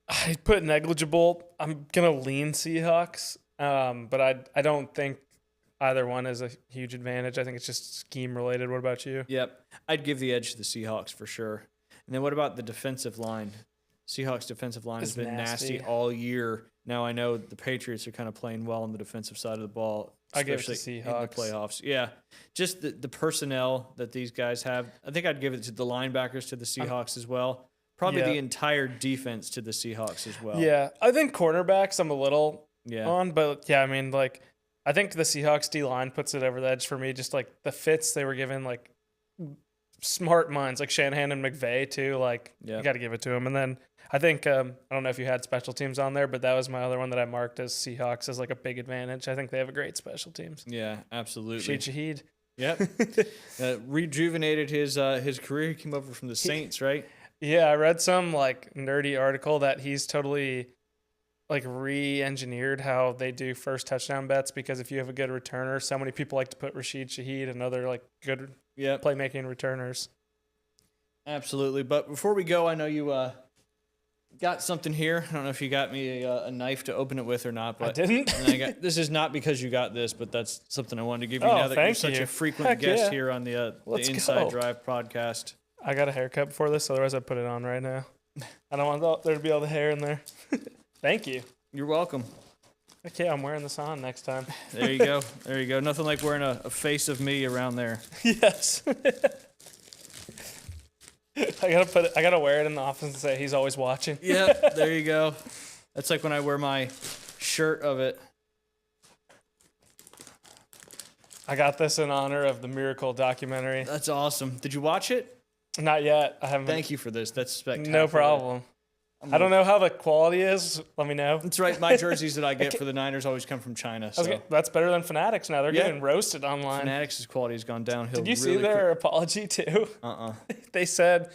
Speaker 2: I put negligible. I'm gonna lean Seahawks, but I don't think either one is a huge advantage. I think it's just scheme related. What about you?
Speaker 1: yep. I'd give the edge to the Seahawks for sure. And then what about the defensive line? Seahawks defensive line has
Speaker 2: It's
Speaker 1: been nasty
Speaker 2: nasty.
Speaker 1: all year. Now I know the Patriots are kind of playing well on the defensive side of the ball,
Speaker 2: I give it to
Speaker 1: especially in the
Speaker 2: Seahawks.
Speaker 1: playoffs. Yeah, just the personnel that these guys have. I think I'd give it to the linebackers to the Seahawks as well. Probably
Speaker 2: Yeah.
Speaker 1: the entire defense to the Seahawks as well.
Speaker 2: Yeah, I think cornerbacks I'm a little
Speaker 1: Yeah.
Speaker 2: on, but yeah, I mean, like, I think the Seahawks D line puts it over the edge for me. Just like the fits they were given, like smart minds like Shanahan and McVay too. Like,
Speaker 1: Yeah.
Speaker 2: you got to give it to him. And then I think I don't know if you had special teams on there, but that was my other one that I marked as Seahawks as like a big advantage. I think they have a great special teams.
Speaker 1: Yeah, absolutely.
Speaker 2: Sheed Shaheed.
Speaker 1: Yep. Rejuvenated his career. He came over from the Saints, right?
Speaker 2: Yeah, I read some like nerdy article that he's totally like re-engineered how they do first touchdown bets, because if you have a good returner, so many people like to put Rashid Shaheed and other like good
Speaker 1: Yep.
Speaker 2: playmaking returners.
Speaker 1: Absolutely. But before we go, I know you got something here. I don't know if you got me a knife to open it with or not, but
Speaker 2: I didn't.
Speaker 1: and this is not because you got this, but that's something I wanted to give you
Speaker 2: Oh,
Speaker 1: now that you're
Speaker 2: thank
Speaker 1: such
Speaker 2: you.
Speaker 1: a frequent
Speaker 2: Heck
Speaker 1: guest
Speaker 2: yeah.
Speaker 1: here on the
Speaker 2: Let's
Speaker 1: Inside
Speaker 2: go.
Speaker 1: Drive podcast.
Speaker 2: I got a haircut before this, otherwise I'd put it on right now. I don't want there to be all the hair in there. Thank you.
Speaker 1: You're welcome.
Speaker 2: Okay, I'm wearing this on next time.
Speaker 1: There you go. There you go. Nothing like wearing a face of me around there.
Speaker 2: Yes. I gotta wear it in the office and say he's always watching.
Speaker 1: Yep. There you go. That's like when I wear my shirt of it.
Speaker 2: I got this in honor of the Miracle documentary.
Speaker 1: That's awesome. Did you watch it?
Speaker 2: Not yet. I haven't.
Speaker 1: Thank you for this. That's spectacular.
Speaker 2: No problem. I don't know how the quality is. Let me know.
Speaker 1: That's right. My jerseys that I get for the Niners always come from China. So
Speaker 2: That's better than Fanatics now. They're
Speaker 1: Yeah.
Speaker 2: getting roasted online.
Speaker 1: Fanatics' quality has gone downhill.
Speaker 2: Did you see
Speaker 1: really
Speaker 2: their apology too?
Speaker 1: Uh-uh.
Speaker 2: They said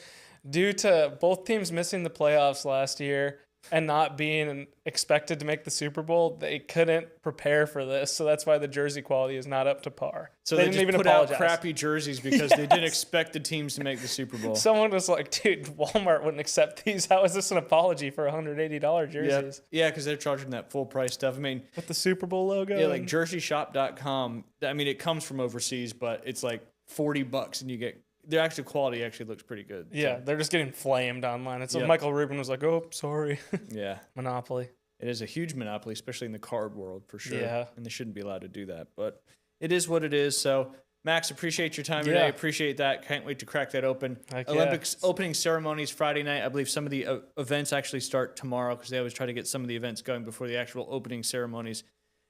Speaker 2: due to both teams missing the playoffs last year and not being expected to make the Super Bowl, they couldn't prepare for this. So that's why the jersey quality is not up to par.
Speaker 1: So they
Speaker 2: didn't
Speaker 1: just
Speaker 2: even
Speaker 1: put
Speaker 2: apologize.
Speaker 1: out crappy jerseys because they didn't
Speaker 2: Yes.
Speaker 1: expect the teams to make the Super Bowl.
Speaker 2: Someone was like, dude, Walmart wouldn't accept these. How is this an apology for $180
Speaker 1: Yep.
Speaker 2: jerseys?
Speaker 1: Yeah, because they're charging that full price stuff. I mean,
Speaker 2: With the Super Bowl logo?
Speaker 1: yeah, like
Speaker 2: and-
Speaker 1: JerseyShop.com. I mean, it comes from overseas, but it's like $40 and you get their actual quality actually looks pretty good.
Speaker 2: Yeah,
Speaker 1: So,
Speaker 2: they're just getting flamed online. It's
Speaker 1: Yep.
Speaker 2: like Michael Rubin was like, oh, sorry.
Speaker 1: yeah.
Speaker 2: Monopoly.
Speaker 1: It is a huge monopoly, especially in the card world for sure.
Speaker 2: Yeah.
Speaker 1: And they shouldn't be allowed to do that. But it is what it is. So, Max, appreciate your time
Speaker 2: Yeah.
Speaker 1: today. Appreciate that. Can't wait to crack that open.
Speaker 2: Heck yeah.
Speaker 1: Olympics opening ceremonies Friday night. I believe some of the events actually start tomorrow because they always try to get some of the events going before the actual opening ceremonies.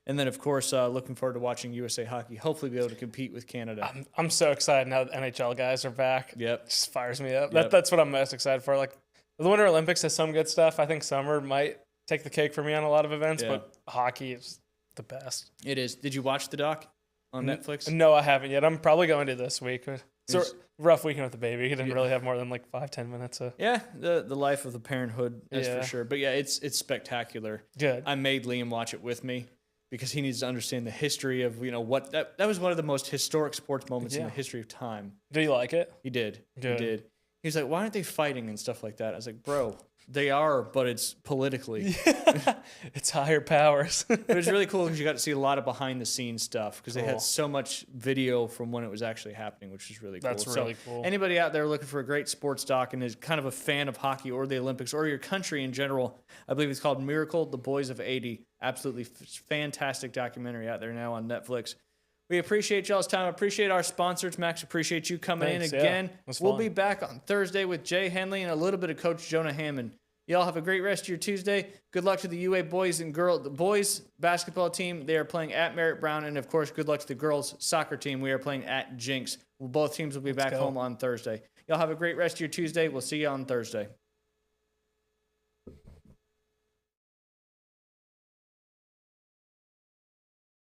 Speaker 1: And then, of course, looking forward to watching USA Hockey hopefully be able to compete with Canada.
Speaker 2: I'm so excited now that NHL guys are back.
Speaker 1: Yep.
Speaker 2: It just fires me up.
Speaker 1: Yep.
Speaker 2: That's what I'm most excited for. Like the Winter Olympics has some good stuff. I think summer might take the cake for me on a lot of events,
Speaker 1: Yeah.
Speaker 2: but hockey is the best.
Speaker 1: It is. Did you watch the doc on Netflix?
Speaker 2: No, I haven't yet. I'm probably going to this week. It's a
Speaker 1: Yes.
Speaker 2: rough weekend with the baby. He didn't really have more than like 5-10 minutes. So
Speaker 1: Yeah, the life of the parenthood, that's
Speaker 2: Yeah.
Speaker 1: for sure. But yeah, it's spectacular.
Speaker 2: good.
Speaker 1: I made Liam watch it with me because he needs to understand the history of, what that was one of the most historic sports moments in
Speaker 2: Yeah.
Speaker 1: the history of time.
Speaker 2: Do you like it?
Speaker 1: He did.
Speaker 2: Good.
Speaker 1: He did. He was like, why aren't they fighting and stuff like that? I was like, bro, they are, but it's politically.
Speaker 2: It's higher powers.
Speaker 1: It was really cool because you got to see a lot of behind the scenes stuff because they
Speaker 2: Cool.
Speaker 1: had so much video from when it was actually happening, which is really cool.
Speaker 2: That's really cool.
Speaker 1: Anybody out there looking for a great sports doc and is kind of a fan of hockey or the Olympics or your country in general, I believe it's called Miracle, The Boys of 80. Absolutely fantastic documentary out there now on Netflix. We appreciate y'all's time. Appreciate our sponsors. Max, appreciate you coming
Speaker 2: Thanks,
Speaker 1: in
Speaker 2: yeah.
Speaker 1: again.
Speaker 2: It was
Speaker 1: We'll
Speaker 2: fun.
Speaker 1: be back on Thursday with Jay Henley and a little bit of Coach Jonah Hammond. Y'all have a great rest of your Tuesday. Good luck to the UA boys and girls. The boys basketball team, they are playing at Merritt Brown. And, of course, good luck to the girls soccer team. We are playing at Jinx. Both teams will be back
Speaker 2: go.
Speaker 1: home on Thursday. Y'all have a great rest of your Tuesday. We'll see you on Thursday.